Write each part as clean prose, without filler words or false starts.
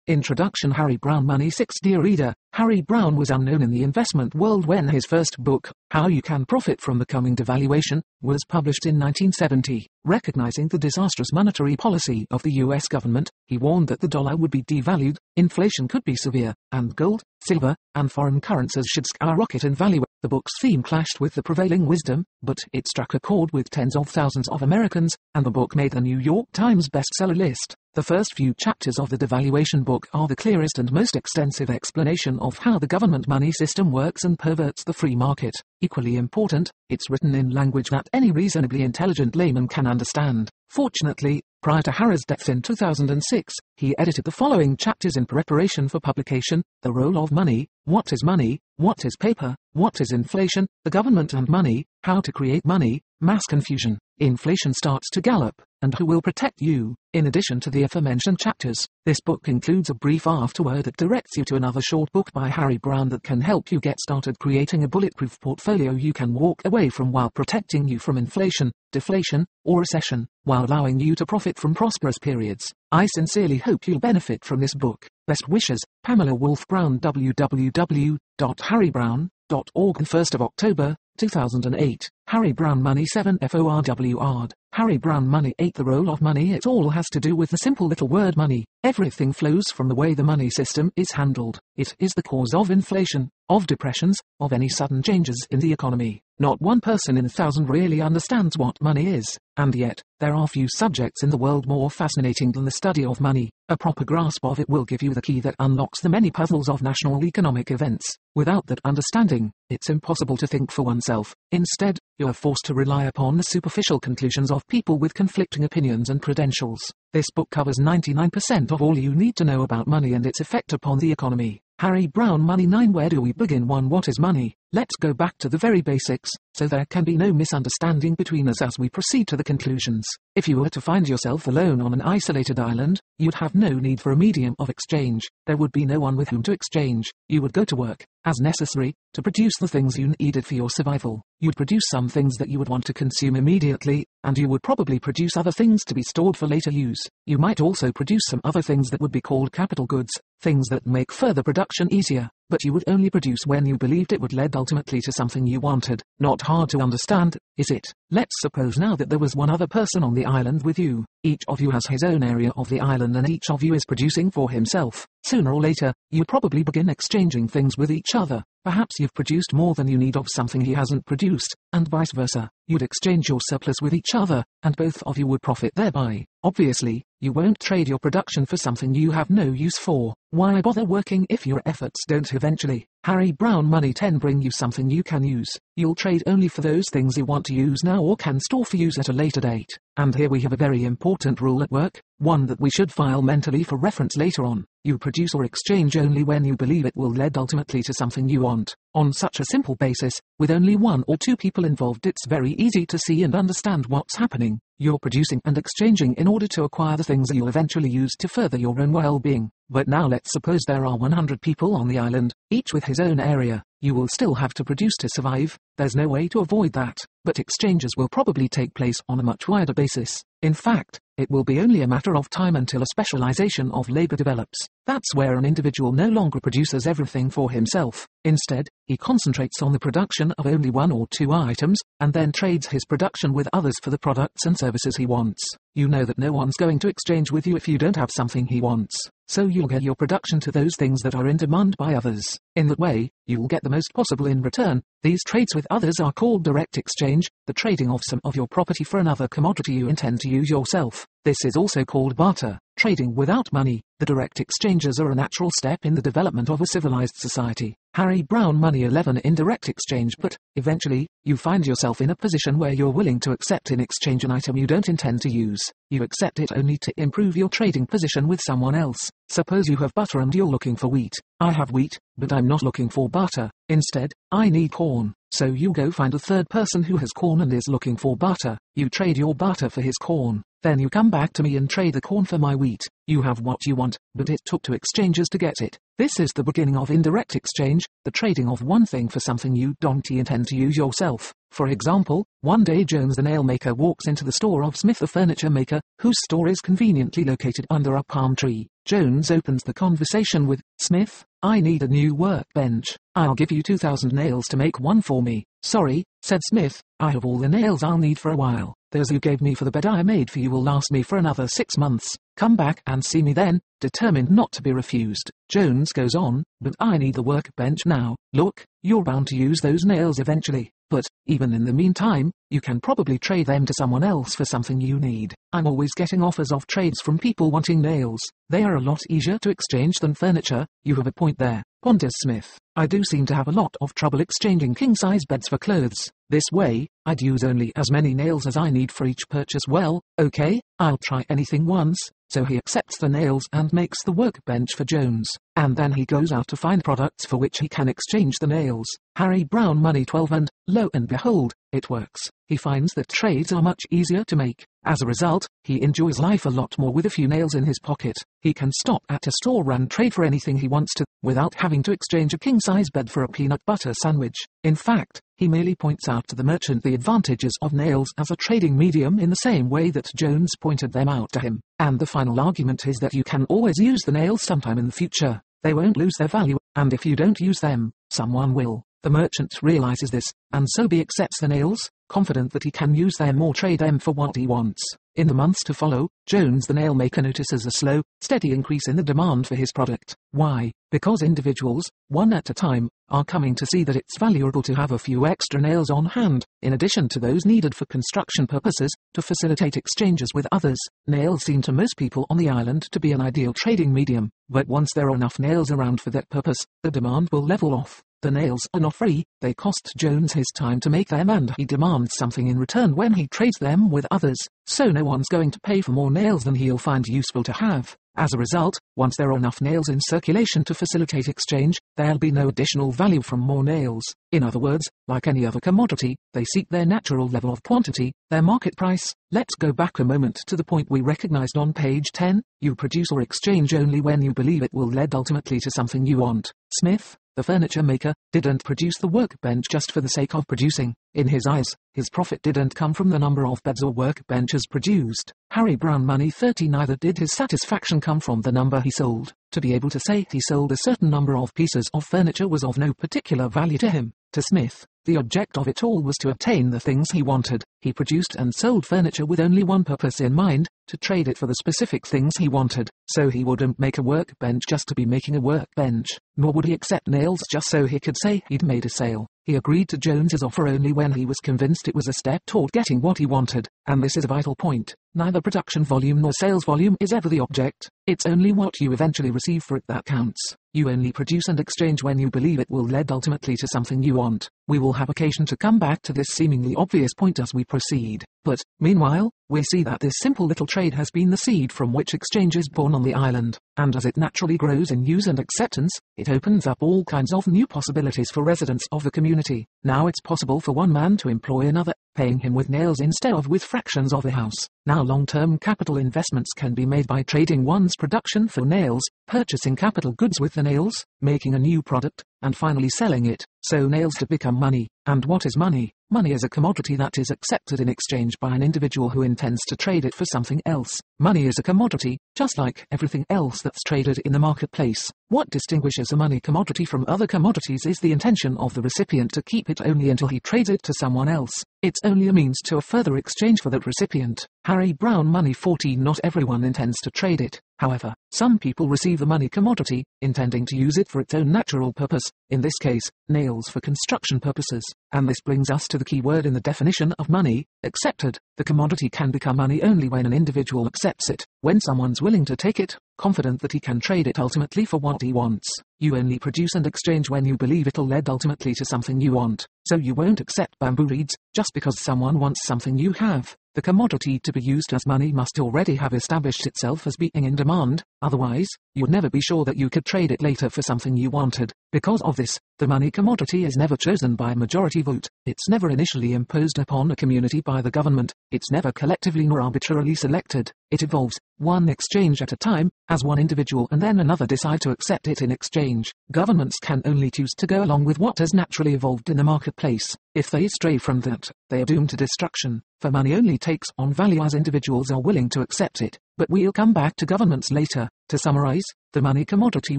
Introduction. Harry Browne. Money 6. Dear reader, Harry Browne was unknown in the investment world when his first book, How You Can Profit from the Coming Devaluation, was published in 1970. Recognizing the disastrous monetary policy of the US government, he warned that the dollar would be devalued, inflation could be severe, and gold, silver, and foreign currencies should skyrocket in value. The book's theme clashed with the prevailing wisdom, but it struck a chord with tens of thousands of Americans, and the book made the New York Times bestseller list. The first few chapters of the devaluation book are the clearest and most extensive explanation of how the government money system works and perverts the free market. Equally important, it's written in language that any reasonably intelligent layman can understand. Fortunately, prior to Harry's death in 2006, he edited the following chapters in preparation for publication: The Role of Money, What is Money, What is Paper, What is Inflation, The Government and Money, How to Create Money, Mass Confusion, Inflation Starts to Gallop, and Who Will Protect You. In addition to the aforementioned chapters, this book includes a brief afterword that directs you to another short book by Harry Browne that can help you get started creating a bulletproof portfolio you can walk away from while protecting you from inflation, deflation, or recession, while allowing you to profit from prosperous periods. I sincerely hope you'll benefit from this book. Best wishes, Pamela Wolf Brown. www.harrybrowne.org. 1st of October, 2008. Harry Browne. Money 7. FORWARD. Harry Browne. Money 8. The Role of Money. It all has to do with the simple little word money. Everything flows from the way the money system is handled. It is the cause of inflation, of depressions, of any sudden changes in the economy. Not one person in 1,000 really understands what money is, and yet, there are few subjects in the world more fascinating than the study of money. A proper grasp of it will give you the key that unlocks the many puzzles of national economic events. Without that understanding, it's impossible to think for oneself. Instead, you're forced to rely upon the superficial conclusions of people with conflicting opinions and credentials. This book covers 99% of all you need to know about money and its effect upon the economy. Harry Browne. Money 9. Where do we begin? 1. What is money? Let's go back to the very basics, so there can be no misunderstanding between us as we proceed to the conclusions. If you were to find yourself alone on an isolated island, you'd have no need for a medium of exchange. There would be no one with whom to exchange. You would go to work, as necessary, to produce the things you needed for your survival. You'd produce some things that you would want to consume immediately, and you would probably produce other things to be stored for later use. You might also produce some other things that would be called capital goods, things that make further production easier, but you would only produce when you believed it would lead ultimately to something you wanted. Not hard to understand, is it? Let's suppose now that there was one other person on the island with you. Each of you has his own area of the island and each of you is producing for himself. Sooner or later, you'd probably begin exchanging things with each other. Perhaps you've produced more than you need of something he hasn't produced, and vice versa. You'd exchange your surplus with each other, and both of you would profit thereby. Obviously, you won't trade your production for something you have no use for. Why bother working if your efforts don't eventually? Harry Browne. Money 10. Bring you something you can use. You'll trade only for those things you want to use now or can store for use at a later date. And here we have a very important rule at work, one that we should file mentally for reference later on. You produce or exchange only when you believe it will lead ultimately to something you want. On such a simple basis, with only one or two people involved, it's very easy to see and understand what's happening. You're producing and exchanging in order to acquire the things you'll eventually use to further your own well-being. But now let's suppose there are 100 people on the island, each with his own area. You will still have to produce to survive. There's no way to avoid that. But exchanges will probably take place on a much wider basis. In fact, it will be only a matter of time until a specialization of labor develops. That's where an individual no longer produces everything for himself. Instead, he concentrates on the production of only one or two items, and then trades his production with others for the products and services he wants. You know that no one's going to exchange with you if you don't have something he wants. So you'll get your production to those things that are in demand by others. In that way, you'll get the most possible in return. These trades with others are called direct exchange, the trading of some of your property for another commodity you intend to use yourself. This is also called barter, trading without money. The direct exchanges are a natural step in the development of a civilized society. Harry Browne. Money 11. Indirect exchange. But, eventually, you find yourself in a position where you're willing to accept in exchange an item you don't intend to use. You accept it only to improve your trading position with someone else. Suppose you have butter and you're looking for wheat. I have wheat, but I'm not looking for butter. Instead, I need corn. So you go find a third person who has corn and is looking for butter. You trade your butter for his corn. Then you come back to me and trade the corn for my wheat. You have what you want, but it took two exchanges to get it. This is the beginning of indirect exchange, the trading of one thing for something you don't intend to use yourself. For example, one day Jones the nail maker walks into the store of Smith the furniture maker, whose store is conveniently located under a palm tree. Jones opens the conversation with, "Smith, I need a new workbench. I'll give you 2,000 nails to make one for me." "Sorry," said Smith, "I have all the nails I'll need for a while. Those you gave me for the bed I made for you will last me for another 6 months. Come back and see me then," determined not to be refused. Jones goes on, "But I need the workbench now. Look, you're bound to use those nails eventually. But, even in the meantime, you can probably trade them to someone else for something you need. I'm always getting offers of trades from people wanting nails. They are a lot easier to exchange than furniture." "You have a point there," ponders Smith. "I do seem to have a lot of trouble exchanging king-size beds for clothes. This way, I'd use only as many nails as I need for each purchase." "Well, okay, I'll try anything once." So he accepts the nails and makes the workbench for Jones. And then he goes out to find products for which he can exchange the nails. Harry Browne Money 12, and, lo and behold, it works. He finds that trades are much easier to make. As a result, he enjoys life a lot more with a few nails in his pocket. He can stop at a store and trade for anything he wants to, without having to exchange a king-size bed for a peanut butter sandwich. In fact, he merely points out to the merchant the advantages of nails as a trading medium in the same way that Jones pointed them out to him. And the final argument is that you can always use the nails sometime in the future. They won't lose their value, and if you don't use them, someone will. The merchant realizes this, and so he accepts the nails, confident that he can use them or trade them for what he wants. In the months to follow, Jones the nail maker notices a slow, steady increase in the demand for his product. Why? Because individuals, one at a time, are coming to see that it's valuable to have a few extra nails on hand, in addition to those needed for construction purposes, to facilitate exchanges with others. Nails seem to most people on the island to be an ideal trading medium, but once there are enough nails around for that purpose, the demand will level off. The nails are not free, they cost Jones his time to make them, and he demands something in return when he trades them with others, so no one's going to pay for more nails than he'll find useful to have. As a result, once there are enough nails in circulation to facilitate exchange, there'll be no additional value from more nails. In other words, like any other commodity, they seek their natural level of quantity, their market price. Let's go back a moment to the point we recognized on page 10. You produce or exchange only when you believe it will lead ultimately to something you want. Smith, the furniture maker, didn't produce the workbench just for the sake of producing. In his eyes, his profit didn't come from the number of beds or workbenches produced. Harry Browne Money 30, neither did his satisfaction come from the number he sold. To be able to say he sold a certain number of pieces of furniture was of no particular value to him. To Smith, the object of it all was to obtain the things he wanted. He produced and sold furniture with only one purpose in mind, to trade it for the specific things he wanted. So he wouldn't make a workbench just to be making a workbench, nor would he accept nails just so he could say he'd made a sale. He agreed to Jones's offer only when he was convinced it was a step toward getting what he wanted, and this is a vital point. Neither production volume nor sales volume is ever the object. It's only what you eventually receive for it that counts. You only produce and exchange when you believe it will lead ultimately to something you want. We will have occasion to come back to this seemingly obvious point as we proceed. But, meanwhile, we see that this simple little trade has been the seed from which exchange is born on the island, and as it naturally grows in use and acceptance, it opens up all kinds of new possibilities for residents of the community. Now it's possible for one man to employ another, paying him with nails instead of with fractions of a house. Now long-term capital investments can be made by trading one's production for nails, purchasing capital goods with the nails, making a new product, and finally selling it. So nails to become money. And what is money? Money is a commodity that is accepted in exchange by an individual who intends to trade it for something else. Money is a commodity, just like everything else that's traded in the marketplace. What distinguishes a money commodity from other commodities is the intention of the recipient to keep it only until he trades it to someone else. It's only a means to a further exchange for that recipient. Harry Browne Money 14. Not everyone intends to trade it. However, some people receive the money commodity, intending to use it for its own natural purpose, in this case, nails for construction purposes. And this brings us to the key word in the definition of money, accepted. The commodity can become money only when an individual accepts it, when someone's willing to take it, confident that he can trade it ultimately for what he wants. You only produce and exchange when you believe it'll lead ultimately to something you want. So you won't accept bamboo reeds, just because someone wants something you have. The commodity to be used as money must already have established itself as being in demand, otherwise, you'd never be sure that you could trade it later for something you wanted. Because of this, the money commodity is never chosen by majority vote, it's never initially imposed upon a community by the government, it's never collectively nor arbitrarily selected. It evolves, one exchange at a time, as one individual and then another decide to accept it in exchange. Governments can only choose to go along with what has naturally evolved in the marketplace. If they stray from that, they are doomed to destruction, for money only takes on value as individuals are willing to accept it. but we'll come back to governments later. To summarize, the money commodity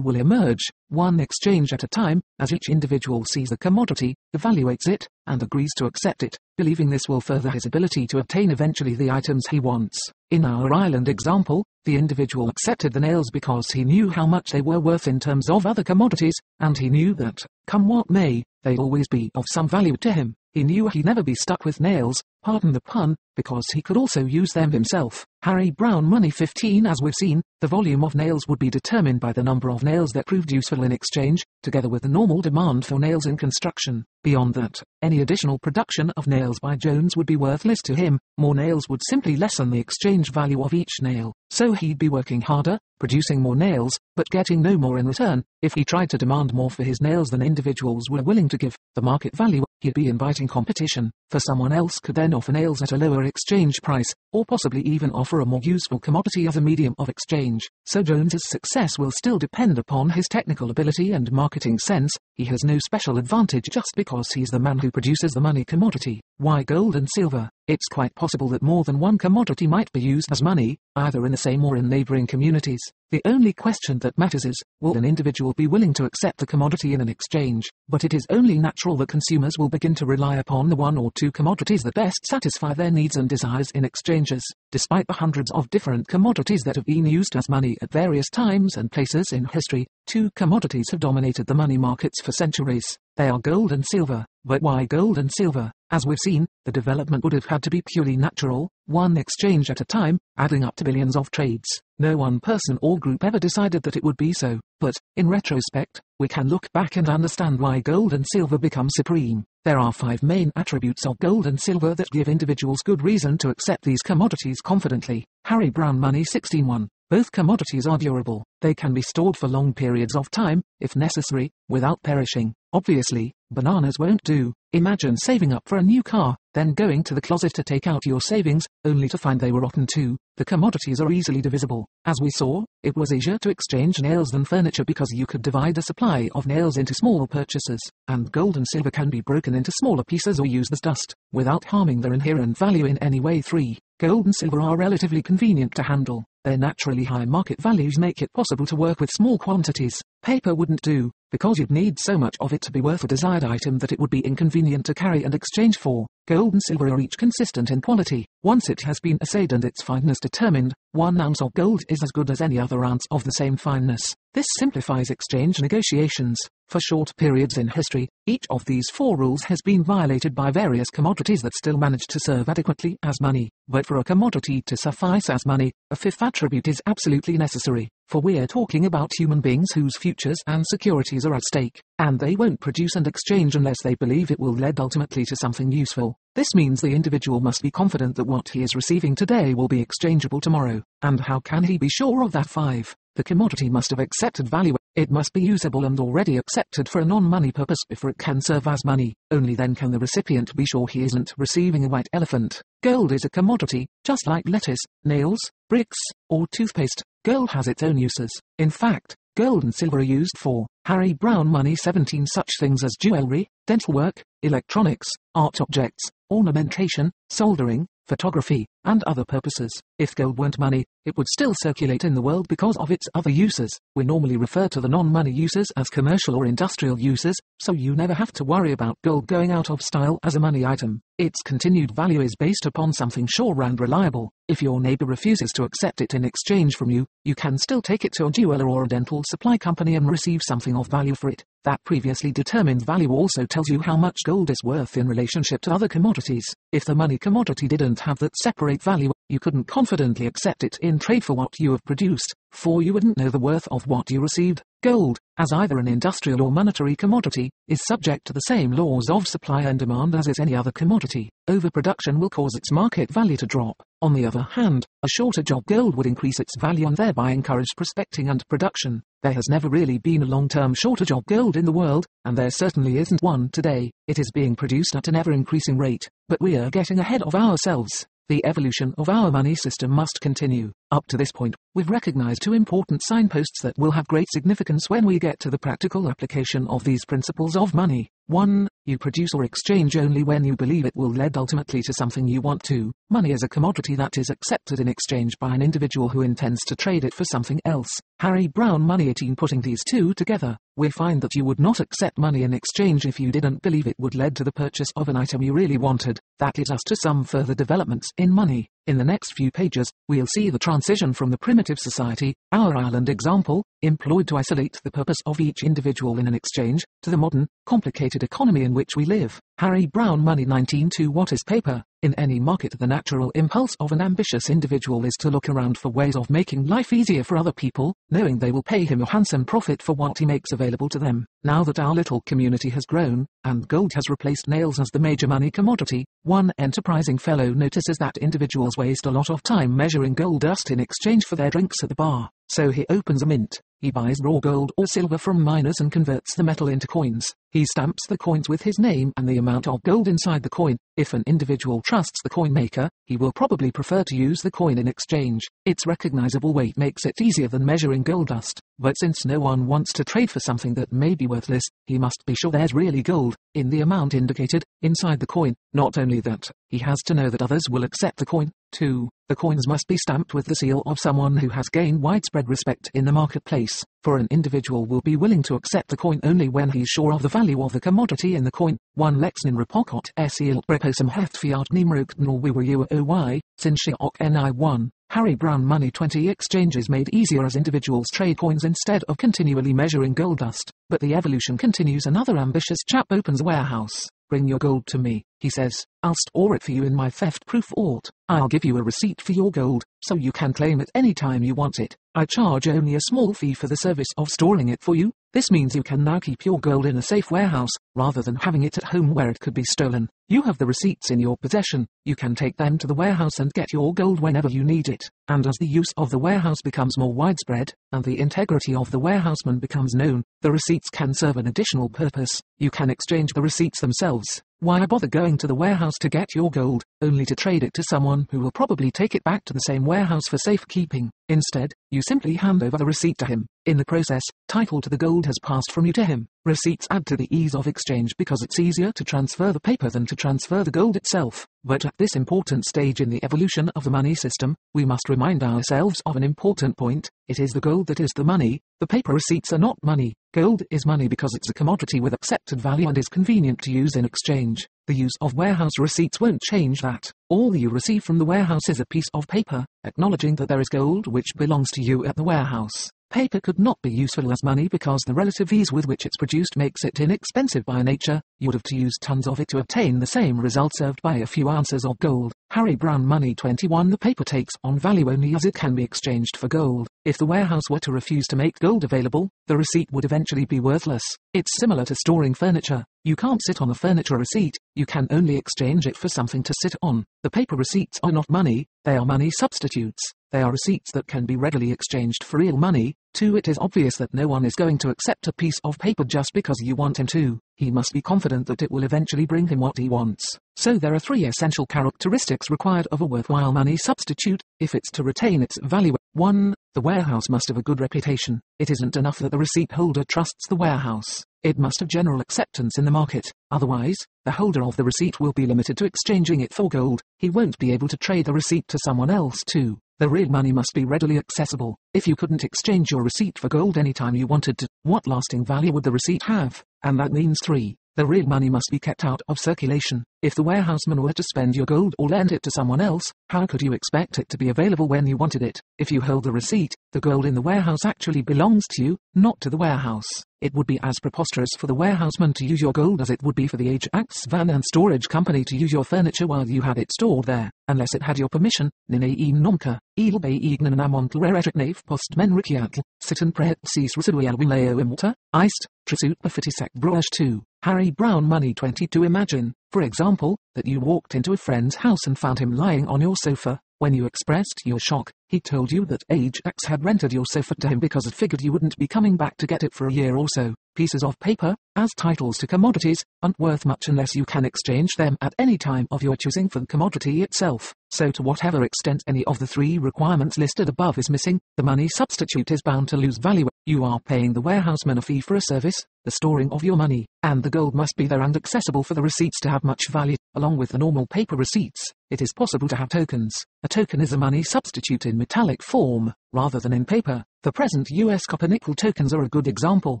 will emerge, one exchange at a time, as each individual sees the commodity, evaluates it, and agrees to accept it, believing this will further his ability to obtain eventually the items he wants. In our island example, the individual accepted the nails because he knew how much they were worth in terms of other commodities, and he knew that, come what may, they'd always be of some value to him. He knew he'd never be stuck with nails, pardon the pun, because he could also use them himself. Harry Browne Money 15. As we've seen, the volume of nails would be determined by the number of nails that proved useful in exchange, together with the normal demand for nails in construction. Beyond that, any additional production of nails by Jones would be worthless to him. More nails would simply lessen the exchange value of each nail, so he'd be working harder, producing more nails, but getting no more in return. If he tried to demand more for his nails than individuals were willing to give, the market value, he'd be inviting competition, for someone else could then offer nails at a lower exchange price, or possibly even offer a more useful commodity as a medium of exchange. So Jones's success will still depend upon his technical ability and marketing sense. He has no special advantage just because he's the man who produces the money commodity. Why gold and silver? It's quite possible that more than one commodity might be used as money, either in the same or in neighboring communities. The only question that matters is, will an individual be willing to accept the commodity in an exchange? But it is only natural that consumers will begin to rely upon the one or two commodities that best satisfy their needs and desires in exchanges. Despite the hundreds of different commodities that have been used as money at various times and places in history, two commodities have dominated the money markets for centuries. They are gold and silver. But why gold and silver? As we've seen, the development would have had to be purely natural, one exchange at a time, adding up to billions of trades. No one person or group ever decided that it would be so, but, in retrospect, we can look back and understand why gold and silver become supreme. There are 5 main attributes of gold and silver that give individuals good reason to accept these commodities confidently. Harry Browne Money 16:1. Both commodities are durable. They can be stored for long periods of time, if necessary, without perishing. Obviously, bananas won't do. Imagine saving up for a new car, then going to the closet to take out your savings, only to find they were rotten too. The commodities are easily divisible. As we saw, it was easier to exchange nails than furniture because you could divide the supply of nails into small purchases, and gold and silver can be broken into smaller pieces or used as dust, without harming their inherent value in any way. 3. Gold and silver are relatively convenient to handle. Their naturally high market values make it possible to work with small quantities. Paper wouldn't do, because you'd need so much of it to be worth a desired item that it would be inconvenient to carry and exchange for. Gold and silver are each consistent in quality. Once it has been assayed and its fineness determined, 1 ounce of gold is as good as any other ounce of the same fineness. This simplifies exchange negotiations. For short periods in history, each of these 4 rules has been violated by various commodities that still manage to serve adequately as money. But for a commodity to suffice as money, a 5th attribute is absolutely necessary. For we're talking about human beings whose futures and securities are at stake, and they won't produce and exchange unless they believe it will lead ultimately to something useful. This means the individual must be confident that what he is receiving today will be exchangeable tomorrow. And how can he be sure of that? 5. The commodity must have accepted value. It must be usable and already accepted for a non-money purpose before it can serve as money. Only then can the recipient be sure he isn't receiving a white elephant. Gold is a commodity, just like lettuce, nails, bricks, or toothpaste. Gold has its own uses. In fact, gold and silver are used for Harry Browne Money 17 such things as jewelry, dental work, electronics, art objects, ornamentation, soldering, photography, and other purposes. If gold weren't money, it would still circulate in the world because of its other uses. We normally refer to the non-money uses as commercial or industrial uses, so you never have to worry about gold going out of style as a money item. Its continued value is based upon something sure and reliable. If your neighbor refuses to accept it in exchange from you, you can still take it to a jeweler or a dental supply company and receive something of value for it. That previously determined value also tells you how much gold is worth in relationship to other commodities. If the money commodity didn't have that separate value, you couldn't confidently accept it in trade for what you have produced, for you wouldn't know the worth of what you received. Gold, as either an industrial or monetary commodity, is subject to the same laws of supply and demand as is any other commodity. Overproduction will cause its market value to drop. On the other hand, a shortage of gold would increase its value and thereby encourage prospecting and production. There has never really been a long-term shortage of gold in the world, and there certainly isn't one today. It is being produced at an ever-increasing rate, but we are getting ahead of ourselves. The evolution of our money system must continue. Up to this point, we've recognized 2 important signposts that will have great significance when we get to the practical application of these principles of money. 1. You produce or exchange only when you believe it will lead ultimately to something you want to. Money is a commodity that is accepted in exchange by an individual who intends to trade it for something else. Harry Browne, Money 18. Putting these two together, we find that you would not accept money in exchange if you didn't believe it would lead to the purchase of an item you really wanted. That leads us to some further developments in money. In the next few pages, we'll see the transition from the primitive society, our island example, employed to isolate the purpose of each individual in an exchange, to the modern, complicated economy in which we live. Harry Browne, Money 19. What is paper? In any market, the natural impulse of an ambitious individual is to look around for ways of making life easier for other people, knowing they will pay him a handsome profit for what he makes available to them. Now that our little community has grown, and gold has replaced nails as the major money commodity, one enterprising fellow notices that individuals waste a lot of time measuring gold dust in exchange for their drinks at the bar. So he opens a mint. He buys raw gold or silver from miners and converts the metal into coins. He stamps the coins with his name and the amount of gold inside the coin. If an individual trusts the coin maker, he will probably prefer to use the coin in exchange. Its recognizable weight makes it easier than measuring gold dust. But since no one wants to trade for something that may be worthless, he must be sure there's really gold, in the amount indicated, inside the coin. Not only that, he has to know that others will accept the coin, too. The coins must be stamped with the seal of someone who has gained widespread respect in the marketplace, for an individual will be willing to accept the coin only when he's sure of the value of the commodity in the coin. 1 Lexnin Repokot Seal Preposum Heft Fiat Nimrokt Nor Wiwa Oy, Sinshiok Ni 1. Harry Browne, Money 20. Exchanges made easier as individuals trade coins instead of continually measuring gold dust. But the evolution continues. Another ambitious chap opens a warehouse. Bring your gold to me, he says. I'll store it for you in my theft-proof vault. I'll give you a receipt for your gold, so you can claim it any time you want it. I charge only a small fee for the service of storing it for you. This means you can now keep your gold in a safe warehouse, rather than having it at home where it could be stolen. You have the receipts in your possession. You can take them to the warehouse and get your gold whenever you need it. And as the use of the warehouse becomes more widespread, and the integrity of the warehouseman becomes known, the receipts can serve an additional purpose. You can exchange the receipts themselves. Why bother going to the warehouse to get your gold, only to trade it to someone who will probably take it back to the same warehouse for safekeeping? Instead, you simply hand over the receipt to him. In the process, title to the gold has passed from you to him. Receipts add to the ease of exchange because it's easier to transfer the paper than to transfer the gold itself. But at this important stage in the evolution of the money system, we must remind ourselves of an important point. It is the gold that is the money. The paper receipts are not money. Gold is money because it's a commodity with accepted value and is convenient to use in exchange. The use of warehouse receipts won't change that. All you receive from the warehouse is a piece of paper, acknowledging that there is gold which belongs to you at the warehouse. Paper could not be useful as money because the relative ease with which it's produced makes it inexpensive by nature. You would have to use tons of it to obtain the same result served by a few ounces of gold. Harry Browne, Money 21. The paper takes on value only as it can be exchanged for gold. If the warehouse were to refuse to make gold available, the receipt would eventually be worthless. It's similar to storing furniture. You can't sit on a furniture receipt, you can only exchange it for something to sit on. The paper receipts are not money, they are money substitutes. They are receipts that can be readily exchanged for real money. 2. It is obvious that no one is going to accept a piece of paper just because you want him to. He must be confident that it will eventually bring him what he wants. So there are 3 essential characteristics required of a worthwhile money substitute, if it's to retain its value. 1. The warehouse must have a good reputation. It isn't enough that the receipt holder trusts the warehouse. It must have general acceptance in the market. Otherwise, the holder of the receipt will be limited to exchanging it for gold. He won't be able to trade the receipt to someone else too. The real money must be readily accessible. If you couldn't exchange your receipt for gold anytime you wanted to, what lasting value would the receipt have? And that means 3. The real money must be kept out of circulation. If the warehouseman were to spend your gold or lend it to someone else, how could you expect it to be available when you wanted it? If you hold the receipt, the gold in the warehouse actually belongs to you, not to the warehouse. It would be as preposterous for the warehouseman to use your gold as it would be for the Ajax van and storage company to use your furniture while you had it stored there, unless it had your permission. Nine nomka, ilbe ignan amontel reretriknave postmen rikiatl, sitten prehetsis residual wileo imota, iced, trisut befitisak brush 2. Harry Browne, Money 22. Imagine, for example, that you walked into a friend's house and found him lying on your sofa. When you expressed your shock, he told you that Ajax had rented your sofa to him because it figured you wouldn't be coming back to get it for a year or so. Pieces of paper, as titles to commodities, aren't worth much unless you can exchange them at any time of your choosing for the commodity itself. So to whatever extent any of the three requirements listed above is missing, the money substitute is bound to lose value. You are paying the warehouseman a fee for a service, the storing of your money, and the gold must be there and accessible for the receipts to have much value. Along with the normal paper receipts, it is possible to have tokens. A token is a money substitute in metallic form, rather than in paper. The present US copper-nickel tokens are a good example.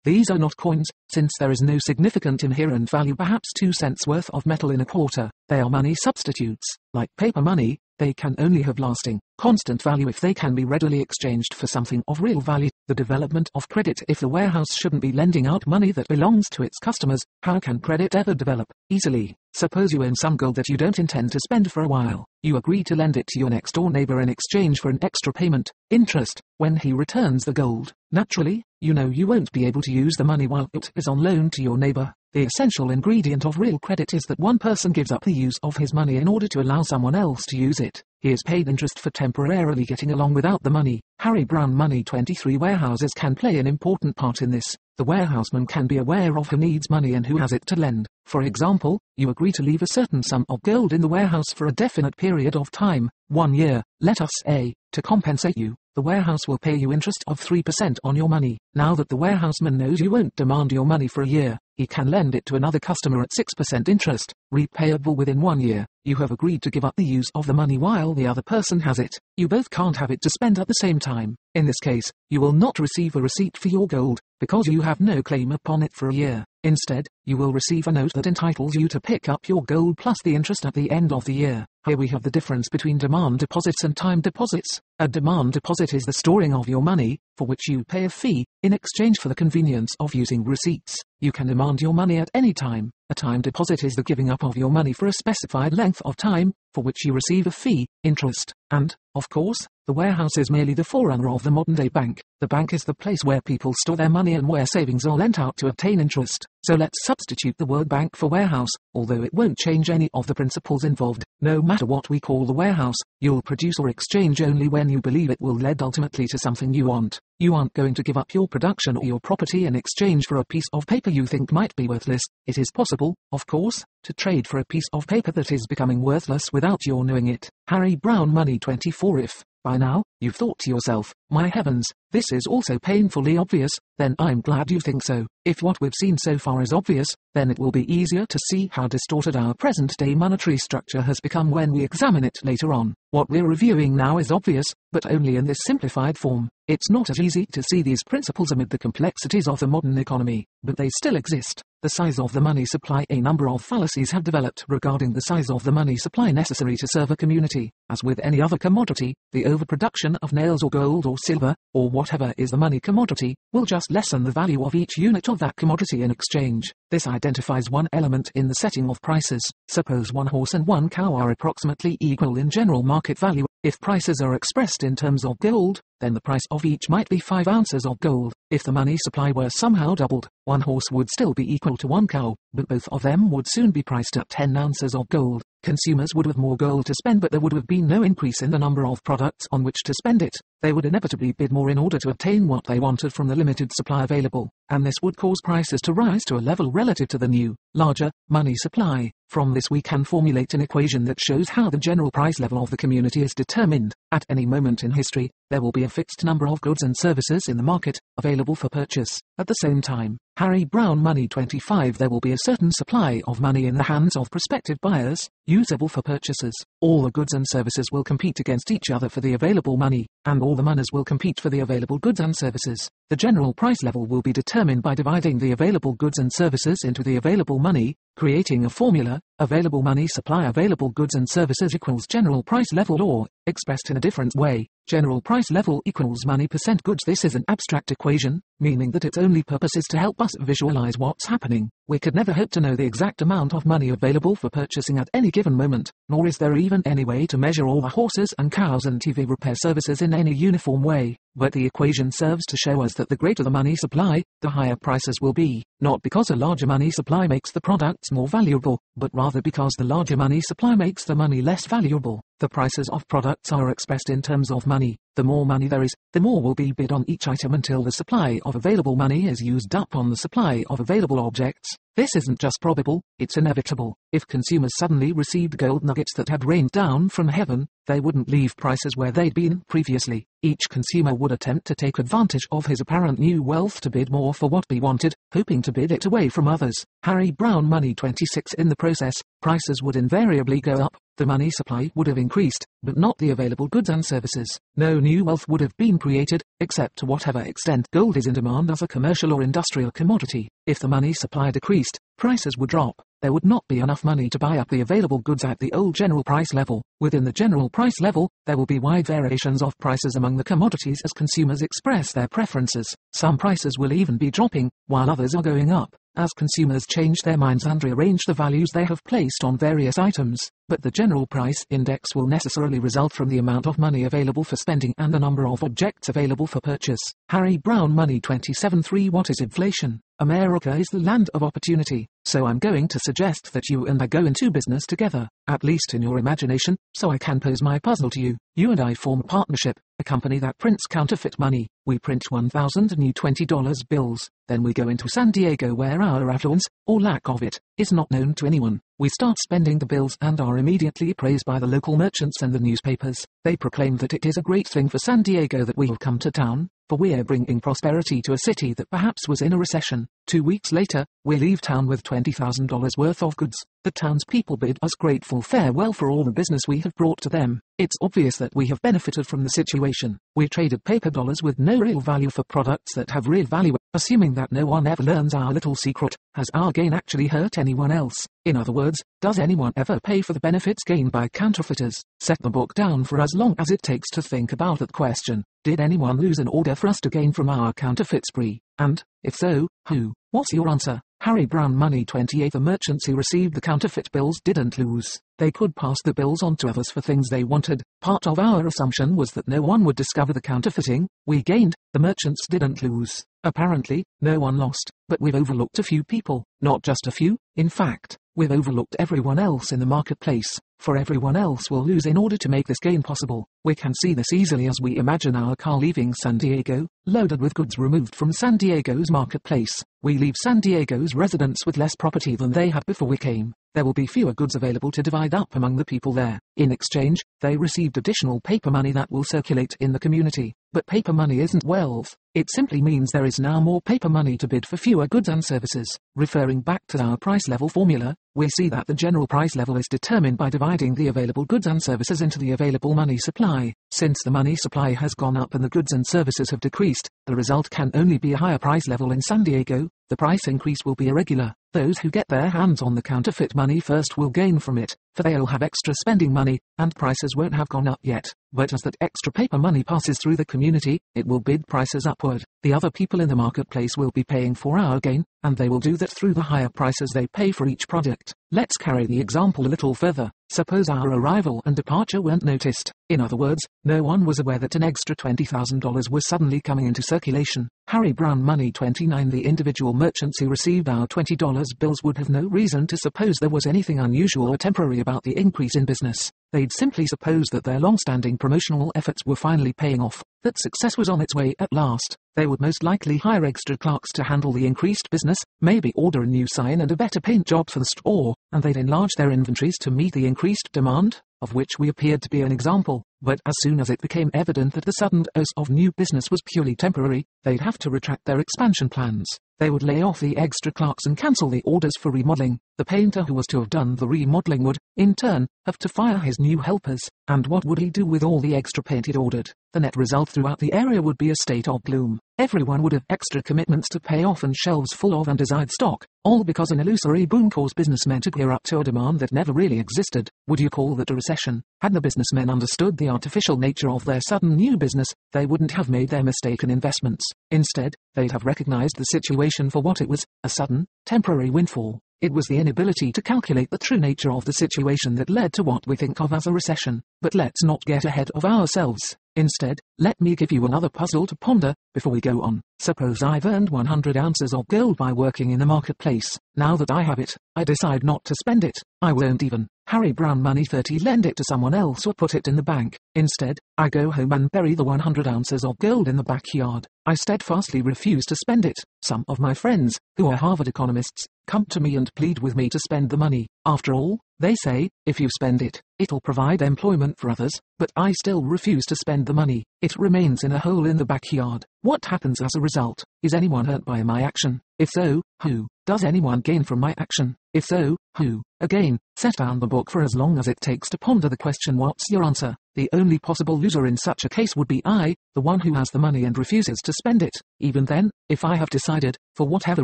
These are not coins, since there is no significant inherent value, perhaps 2 cents worth of metal in a quarter. They are money substitutes. Like paper money, they can only have lasting, constant value if they can be readily exchanged for something of real value. The development of credit. If the warehouse shouldn't be lending out money that belongs to its customers, how can credit ever develop? Easily. Suppose you own some gold that you don't intend to spend for a while. You agree to lend it to your next-door neighbor in exchange for an extra payment, interest, when he returns the gold. Naturally, you know you won't be able to use the money while it is on loan to your neighbor. The essential ingredient of real credit is that one person gives up the use of his money in order to allow someone else to use it. He is paid interest for temporarily getting along without the money. Harry Browne Money 23 warehouses can play an important part in this. The warehouseman can be aware of who needs money and who has it to lend. For example, you agree to leave a certain sum of gold in the warehouse for a definite period of time, 1 year, let us say. To compensate you, the warehouse will pay you interest of 3% on your money. Now that the warehouseman knows you won't demand your money for a year, he can lend it to another customer at 6% interest, repayable within 1 year. You have agreed to give up the use of the money while the other person has it. You both can't have it to spend at the same time. In this case, you will not receive a receipt for your gold, because you have no claim upon it for a year. Instead, you will receive a note that entitles you to pick up your gold plus the interest at the end of the year. Here we have the difference between demand deposits and time deposits. A demand deposit is the storing of your money, for which you pay a fee, in exchange for the convenience of using receipts. You can demand your money at any time. A time deposit is the giving up of your money for a specified length of time, for which you receive a fee, interest, and, of course, the warehouse is merely the forerunner of the modern-day bank. The bank is the place where people store their money and where savings are lent out to obtain interest. So let's substitute the word bank for warehouse, although it won't change any of the principles involved. No matter what we call the warehouse, you'll produce or exchange only when you believe it will lead ultimately to something you want. You aren't going to give up your production or your property in exchange for a piece of paper you think might be worthless. It is possible, of course, to trade for a piece of paper that is becoming worthless without your knowing it. Harry Browne Money 24. If, by now, you've thought to yourself, my heavens, this is also painfully obvious, then I'm glad you think so. If what we've seen so far is obvious, then it will be easier to see how distorted our present-day monetary structure has become when we examine it later on. What we're reviewing now is obvious, but only in this simplified form. It's not as easy to see these principles amid the complexities of the modern economy, but they still exist. The size of the money supply. A number of fallacies have developed regarding the size of the money supply necessary to serve a community. As with any other commodity, the overproduction of nails or gold or silver, or whatever is the money commodity, will just lessen the value of each unit of that commodity in exchange. This identifies one element in the setting of prices. Suppose 1 horse and 1 cow are approximately equal in general market value. If prices are expressed in terms of gold, then the price of each might be 5 ounces of gold. If the money supply were somehow doubled, 1 horse would still be equal to 1 cow, but both of them would soon be priced at 10 ounces of gold. Consumers would have more gold to spend, but there would have been no increase in the number of products on which to spend it. They would inevitably bid more in order to obtain what they wanted from the limited supply available, and this would cause prices to rise to a level relative to the new, larger, money supply. From this we can formulate an equation that shows how the general price level of the community is determined. At any moment in history, there will be a fixed number of goods and services in the market, available for purchase. At the same time, Harry Browne Money 25, there will be a certain supply of money in the hands of prospective buyers, usable for purchases. All the goods and services will compete against each other for the available money, and all the monies will compete for the available goods and services. The general price level will be determined by dividing the available goods and services into the available money, creating a formula: available money supply available goods and services equals general price level, or, expressed in a different way, general price level equals money % goods. This is an abstract equation, meaning that its only purpose is to help us visualize what's happening. We could never hope to know the exact amount of money available for purchasing at any given moment, nor is there even any way to measure all the horses and cows and TV repair services in any uniform way. But the equation serves to show us that the greater the money supply, the higher prices will be, not because a larger money supply makes the products more valuable, but rather because the larger money supply makes the money less valuable. The prices of products are expressed in terms of money. The more money there is, the more will be bid on each item until the supply of available money is used up on the supply of available objects. This isn't just probable, it's inevitable. If consumers suddenly received gold nuggets that had rained down from heaven, they wouldn't leave prices where they'd been previously. Each consumer would attempt to take advantage of his apparent new wealth to bid more for what he wanted, hoping to bid it away from others. Harry Browne Money 26. In the process, prices would invariably go up. The money supply would have increased, but not the available goods and services. No new wealth would have been created, except to whatever extent gold is in demand as a commercial or industrial commodity. If the money supply decreased, prices would drop. There would not be enough money to buy up the available goods at the old general price level. Within the general price level, there will be wide variations of prices among the commodities as consumers express their preferences. Some prices will even be dropping, while others are going up, as consumers change their minds and rearrange the values they have placed on various items. But the general price index will necessarily result from the amount of money available for spending and the number of objects available for purchase. Harry Browne Money 27. 3. What is inflation? America is the land of opportunity, so I'm going to suggest that you and I go into business together, at least in your imagination, so I can pose my puzzle to you. You and I form a partnership, a company that prints counterfeit money. We print 1,000 new $20 bills, then we go into San Diego where our affluence, or lack of it, is not known to anyone. We start spending the bills and are immediately praised by the local merchants and the newspapers. They proclaim that it is a great thing for San Diego that we have come to town, for we're bringing prosperity to a city that perhaps was in a recession. 2 weeks later, we leave town with $20,000 worth of goods. The townspeople bid us grateful farewell for all the business we have brought to them. It's obvious that we have benefited from the situation. We traded paper dollars with no real value for products that have real value. Assuming that no one ever learns our little secret, has our gain actually hurt anyone else? In other words, does anyone ever pay for the benefits gained by counterfeiters? Set the book down for as long as it takes to think about that question. Did anyone lose in order for us to gain from our counterfeit spree? And, if so, who? What's your answer? Harry Browne Money 28. The merchants who received the counterfeit bills didn't lose. They could pass the bills on to others for things they wanted. Part of our assumption was that no one would discover the counterfeiting. We gained. The merchants didn't lose. Apparently, no one lost. But we've overlooked a few people. Not just a few. In fact, we've overlooked everyone else in the marketplace. For everyone else will lose in order to make this gain possible. We can see this easily as we imagine our car leaving San Diego, loaded with goods removed from San Diego's marketplace. We leave San Diego's residents with less property than they had before we came. There will be fewer goods available to divide up among the people there. In exchange, they received additional paper money that will circulate in the community. But paper money isn't wealth. It simply means there is now more paper money to bid for fewer goods and services. Referring back to our price level formula, we see that the general price level is determined by dividing the available goods and services into the available money supply. Since the money supply has gone up and the goods and services have decreased, the result can only be a higher price level in San Diego. The price increase will be irregular. Those who get their hands on the counterfeit money first will gain from it, for they'll have extra spending money, and prices won't have gone up yet. But as that extra paper money passes through the community, it will bid prices upward. The other people in the marketplace will be paying for our gain, and they will do that through the higher prices they pay for each product. Let's carry the example a little further. Suppose our arrival and departure weren't noticed. In other words, no one was aware that an extra $20,000 was suddenly coming into circulation. Harry Browne Money 29. The individual merchants who received our $20 bills would have no reason to suppose there was anything unusual or temporary about the increase in business. They'd simply suppose that their long-standing promotional efforts were finally paying off, that success was on its way at last. They would most likely hire extra clerks to handle the increased business, maybe order a new sign and a better paint job for the store, and they'd enlarge their inventories to meet the increased demand, of which we appeared to be an example. But as soon as it became evident that the sudden dose of new business was purely temporary, they'd have to retract their expansion plans. They would lay off the extra clerks and cancel the orders for remodeling. The painter who was to have done the remodeling would, in turn, have to fire his new helpers. And what would he do with all the extra paint he'd ordered? The net result throughout the area would be a state of gloom. Everyone would have extra commitments to pay off and shelves full of undesired stock, all because an illusory boom caused businessmen to gear up to a demand that never really existed. Would you call that a recession? Had the businessmen understood the artificial nature of their sudden new business, they wouldn't have made their mistaken investments. Instead, they'd have recognized the situation for what it was, a sudden, temporary windfall. It was the inability to calculate the true nature of the situation that led to what we think of as a recession. But let's not get ahead of ourselves. Instead, let me give you another puzzle to ponder before we go on. Suppose I've earned 100 ounces of gold by working in the marketplace. Now that I have it, I decide not to spend it. I won't even Harry Browne money 30. Lend it to someone else or put it in the bank. Instead, I go home and bury the 100 ounces of gold in the backyard. I steadfastly refuse to spend it. Some of my friends, who are Harvard economists, come to me and plead with me to spend the money. After all, they say, if you spend it, it'll provide employment for others, but I still refuse to spend the money. It remains in a hole in the backyard. What happens as a result? Is anyone hurt by my action? If so, who? Does anyone gain from my action? If so, who? Again, set down the book for as long as it takes to ponder the question. What's your answer? The only possible loser in such a case would be I, the one who has the money and refuses to spend it. Even then, if I have decided, for whatever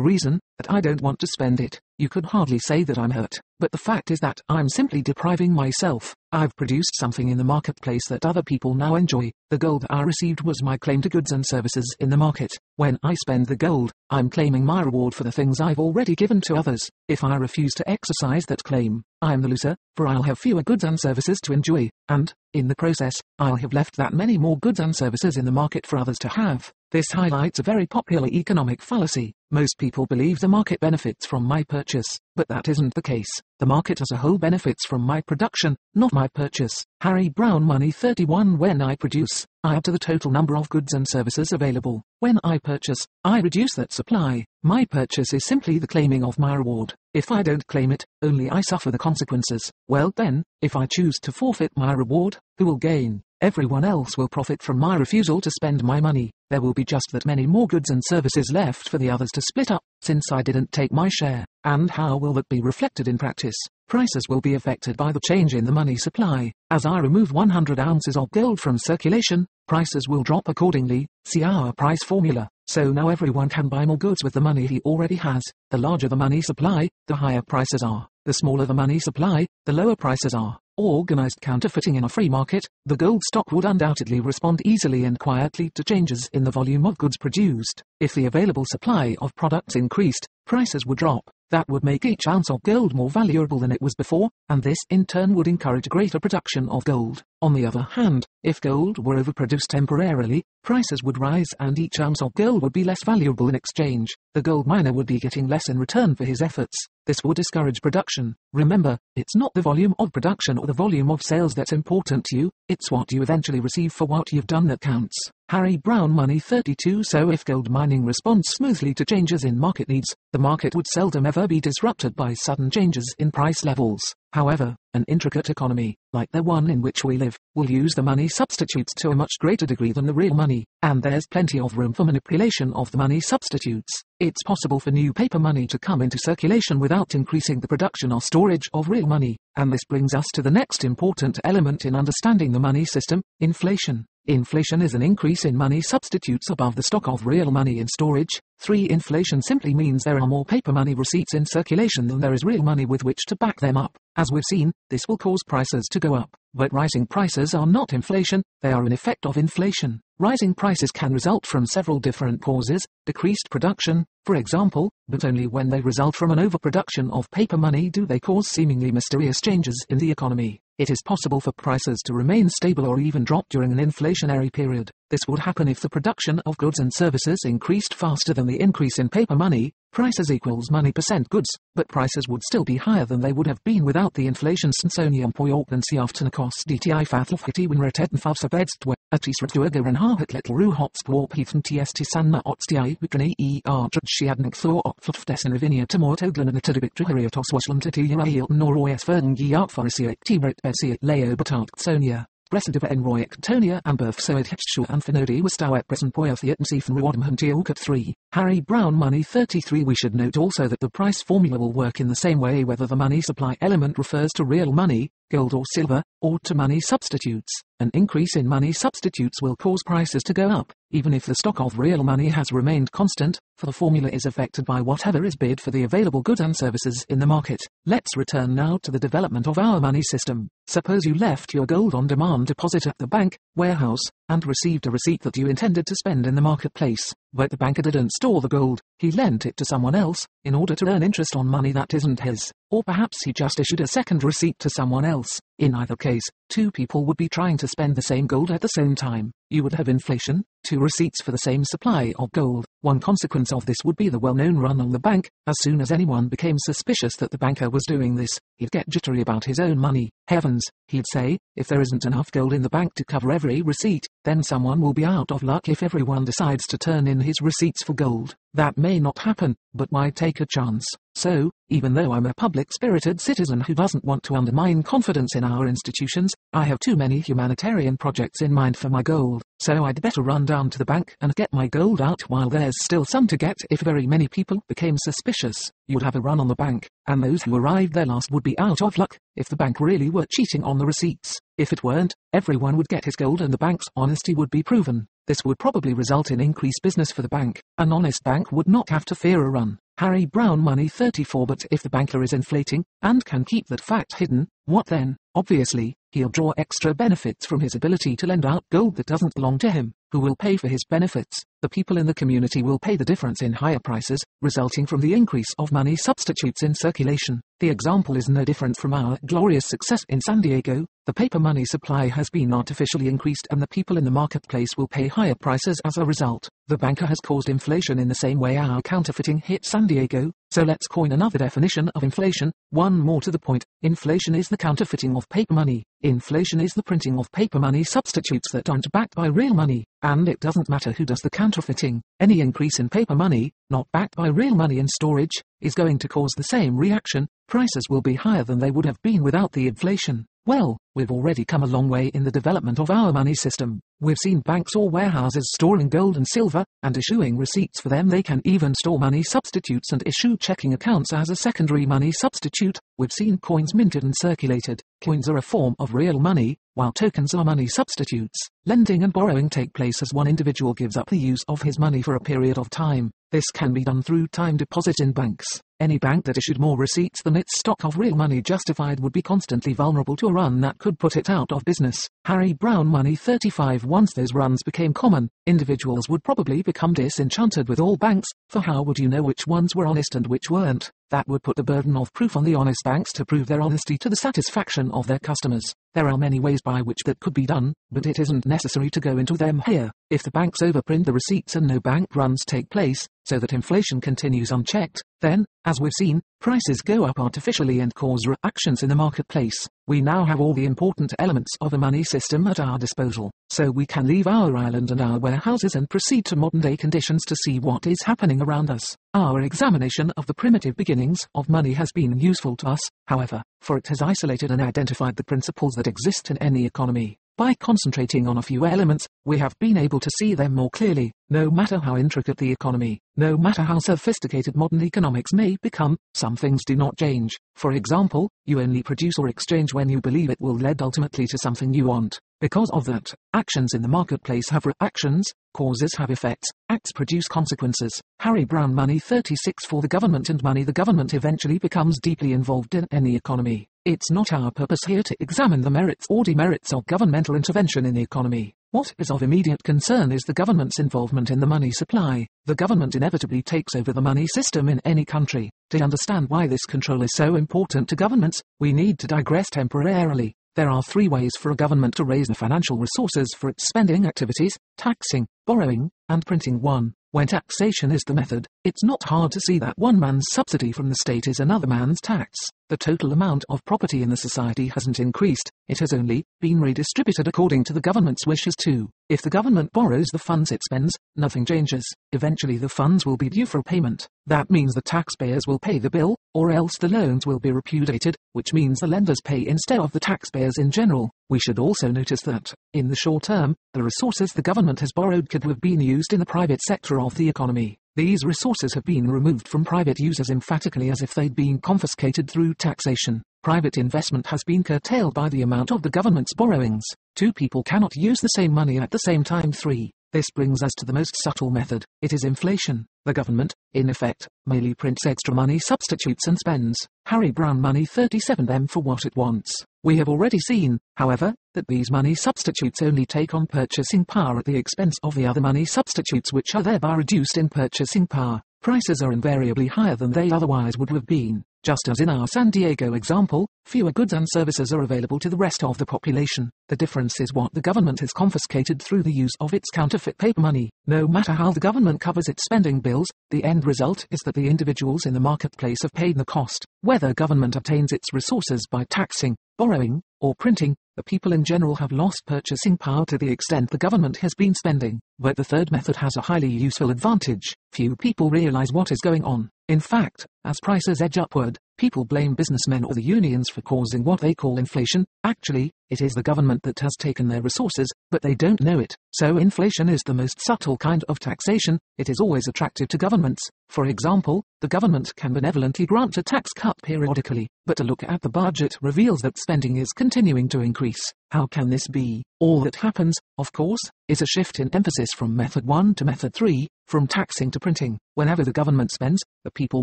reason, that I don't want to spend it, you could hardly say that I'm hurt. But the fact is that I'm simply depriving myself. I've produced something in the marketplace that other people now enjoy. The gold I received was my claim to goods and services in the market. When I spend the gold, I'm claiming my reward for the things I've already given to others. If I refuse to exercise that claim, I'm the loser, for I'll have fewer goods and services to enjoy, and, in the process, I'll have left that many more goods and services in the market for others to have. This highlights a very popular economic fallacy. Most people believe the market benefits from my purchase, but that isn't the case. The market as a whole benefits from my production, not my purchase. Harry Browne money 31. When I produce, I add to the total number of goods and services available. When I purchase, I reduce that supply. My purchase is simply the claiming of my reward. If I don't claim it, only I suffer the consequences. Well then, if I choose to forfeit my reward, who will gain? Everyone else will profit from my refusal to spend my money. There will be just that many more goods and services left for the others to split up, since I didn't take my share. And how will that be reflected in practice? Prices will be affected by the change in the money supply. As I remove 100 ounces of gold from circulation, prices will drop accordingly. See our price formula. So now everyone can buy more goods with the money he already has. The larger the money supply, the higher prices are. The smaller the money supply, the lower prices are. Organized counterfeiting in a free market, the gold stock would undoubtedly respond easily and quietly to changes in the volume of goods produced. If the available supply of products increased, prices would drop. That would make each ounce of gold more valuable than it was before, and this in turn would encourage greater production of gold. On the other hand, if gold were overproduced temporarily, prices would rise and each ounce of gold would be less valuable in exchange. The gold miner would be getting less in return for his efforts. This would discourage production. Remember, it's not the volume of production or the volume of sales that's important to you, it's what you eventually receive for what you've done that counts. Harry Browne money 32. So if gold mining responds smoothly to changes in market needs, the market would seldom ever be disrupted by sudden changes in price levels. However, an intricate economy, like the one in which we live, will use the money substitutes to a much greater degree than the real money, and there's plenty of room for manipulation of the money substitutes. It's possible for new paper money to come into circulation without increasing the production or storage of real money, and this brings us to the next important element in understanding the money system: inflation. Inflation is an increase in money substitutes above the stock of real money in storage. 3. Inflation simply means there are more paper money receipts in circulation than there is real money with which to back them up. As we've seen, this will cause prices to go up. But rising prices are not inflation, they are an effect of inflation. Rising prices can result from several different causes: decreased production, for example, but only when they result from an overproduction of paper money do they cause seemingly mysterious changes in the economy. It is possible for prices to remain stable or even drop during an inflationary period. This would happen if the production of goods and services increased faster than the increase in paper money. Prices equals money % goods, but prices would still be higher than they would have been without the inflation. Sonsonium poiognancia aften kost dti fatlfiti winretetten favsabedstwe, atisretduger and harpet little ruhotspor piefen tst sanna otsti utrane artretschiadnik thor opflfdessen revinia tomortoglen and atidibictriheriatos waslam titiail noroes verden giartfarisiat tibret besiat leo batartsonia. Bresidiva en Royactonia and Berth Soed Hetschu and Finodi was Stowet Present Poyathiat and Siefen Ruodam Huntiaukat 3. Harry Browne money 33. We should note also that the price formula will work in the same way whether the money supply element refers to real money, gold or silver, or to money substitutes. An increase in money substitutes will cause prices to go up, even if the stock of real money has remained constant, for the formula is affected by whatever is bid for the available goods and services in the market. Let's return now to the development of our money system. Suppose you left your gold on demand deposit at the bank, warehouse, and received a receipt that you intended to spend in the marketplace. But the banker didn't store the gold, he lent it to someone else, in order to earn interest on money that isn't his. Or perhaps he just issued a second receipt to someone else. In either case, two people would be trying to spend the same gold at the same time. You would have inflation, two receipts for the same supply of gold, One consequence of this would be the well-known run on the bank. As soon as anyone became suspicious that the banker was doing this, he'd get jittery about his own money. Heavens, he'd say, if there isn't enough gold in the bank to cover every receipt, then someone will be out of luck if everyone decides to turn in his receipts for gold. That may not happen, but why take a chance? So, even though I'm a public-spirited citizen who doesn't want to undermine confidence in our institutions, I have too many humanitarian projects in mind for my gold, so I'd better run down to the bank and get my gold out while there's still some to get. If very many people became suspicious, you'd have a run on the bank, and those who arrived there last would be out of luck if the bank really were cheating on the receipts. If it weren't, everyone would get his gold and the bank's honesty would be proven. This would probably result in increased business for the bank. An honest bank would not have to fear a run. Harry Browne Money 34. But if the banker is inflating, and can keep that fact hidden, what then? Obviously, he'll draw extra benefits from his ability to lend out gold that doesn't belong to him. Who will pay for his benefits? The people in the community will pay the difference in higher prices, resulting from the increase of money substitutes in circulation. The example is no different from our glorious success in San Diego. The paper money supply has been artificially increased and the people in the marketplace will pay higher prices as a result. The banker has caused inflation in the same way our counterfeiting hit San Diego. So let's coin another definition of inflation, one more to the point. Inflation is the counterfeiting of paper money. Inflation is the printing of paper money substitutes that aren't backed by real money. And it doesn't matter who does the counterfeiting. Any increase in paper money, not backed by real money in storage, is going to cause the same reaction. Prices will be higher than they would have been without the inflation. Well, we've already come a long way in the development of our money system. We've seen banks or warehouses storing gold and silver, and issuing receipts for them. They can even store money substitutes and issue checking accounts as a secondary money substitute. We've seen coins minted and circulated. Coins are a form of real money, while tokens are money substitutes. Lending and borrowing take place as one individual gives up the use of his money for a period of time. This can be done through time deposit in banks. Any bank that issued more receipts than its stock of real money justified would be constantly vulnerable to a run that could put it out of business. Harry Browne Money 35. Once those runs became common, individuals would probably become disenchanted with all banks, for how would you know which ones were honest and which weren't? That would put the burden of proof on the honest banks to prove their honesty to the satisfaction of their customers. There are many ways by which that could be done, but it isn't necessary to go into them here. If the banks overprint the receipts and no bank runs take place, so that inflation continues unchecked, then, as we've seen, prices go up artificially and cause reactions in the marketplace. We now have all the important elements of a money system at our disposal, so we can leave our island and our warehouses and proceed to modern-day conditions to see what is happening around us. Our examination of the primitive beginnings of money has been useful to us, however, for it has isolated and identified the principles that exist in any economy. By concentrating on a few elements, we have been able to see them more clearly. No matter how intricate the economy, no matter how sophisticated modern economics may become, some things do not change. For example, you only produce or exchange when you believe it will lead ultimately to something you want. Because of that, actions in the marketplace have reactions, causes have effects, acts produce consequences. Harry Browne Money 36. For the government and money, the government eventually becomes deeply involved in any economy. It's not our purpose here to examine the merits or demerits of governmental intervention in the economy. What is of immediate concern is the government's involvement in the money supply. The government inevitably takes over the money system in any country. To understand why this control is so important to governments, we need to digress temporarily. There are three ways for a government to raise the financial resources for its spending activities: taxing, borrowing, and printing. 1. When taxation is the method, it's not hard to see that one man's subsidy from the state is another man's tax. The total amount of property in the society hasn't increased, it has only been redistributed according to the government's wishes. 2. If the government borrows the funds it spends, nothing changes. Eventually the funds will be due for payment. That means the taxpayers will pay the bill, or else the loans will be repudiated, which means the lenders pay instead of the taxpayers in general. We should also notice that, in the short term, the resources the government has borrowed could have been used in the private sector of the economy. These resources have been removed from private users emphatically as if they'd been confiscated through taxation. Private investment has been curtailed by the amount of the government's borrowings. Two people cannot use the same money at the same time. 3. This brings us to the most subtle method. It is inflation. The government, in effect, merely prints extra money substitutes and spends Harry Browne Money 37 them for what it wants. We have already seen, however, that these money substitutes only take on purchasing power at the expense of the other money substitutes, which are thereby reduced in purchasing power. prices are invariably higher than they otherwise would have been. Just as in our San Diego example, fewer goods and services are available to the rest of the population. The difference is what the government has confiscated through the use of its counterfeit paper money. No matter how the government covers its spending bills, the end result is that the individuals in the marketplace have paid the cost. Whether government obtains its resources by taxing, borrowing, or printing, the people in general have lost purchasing power to the extent the government has been spending. But the third method has a highly useful advantage. Few people realize what is going on. In fact, as prices edge upward, people blame businessmen or the unions for causing what they call inflation. Actually, it is the government that has taken their resources, but they don't know it. So inflation is the most subtle kind of taxation. It is always attractive to governments. For example, the government can benevolently grant a tax cut periodically, but a look at the budget reveals that spending is continuing to increase. How can this be? All that happens, of course, is a shift in emphasis from method 1 to method 3, from taxing to printing. Whenever the government spends, the people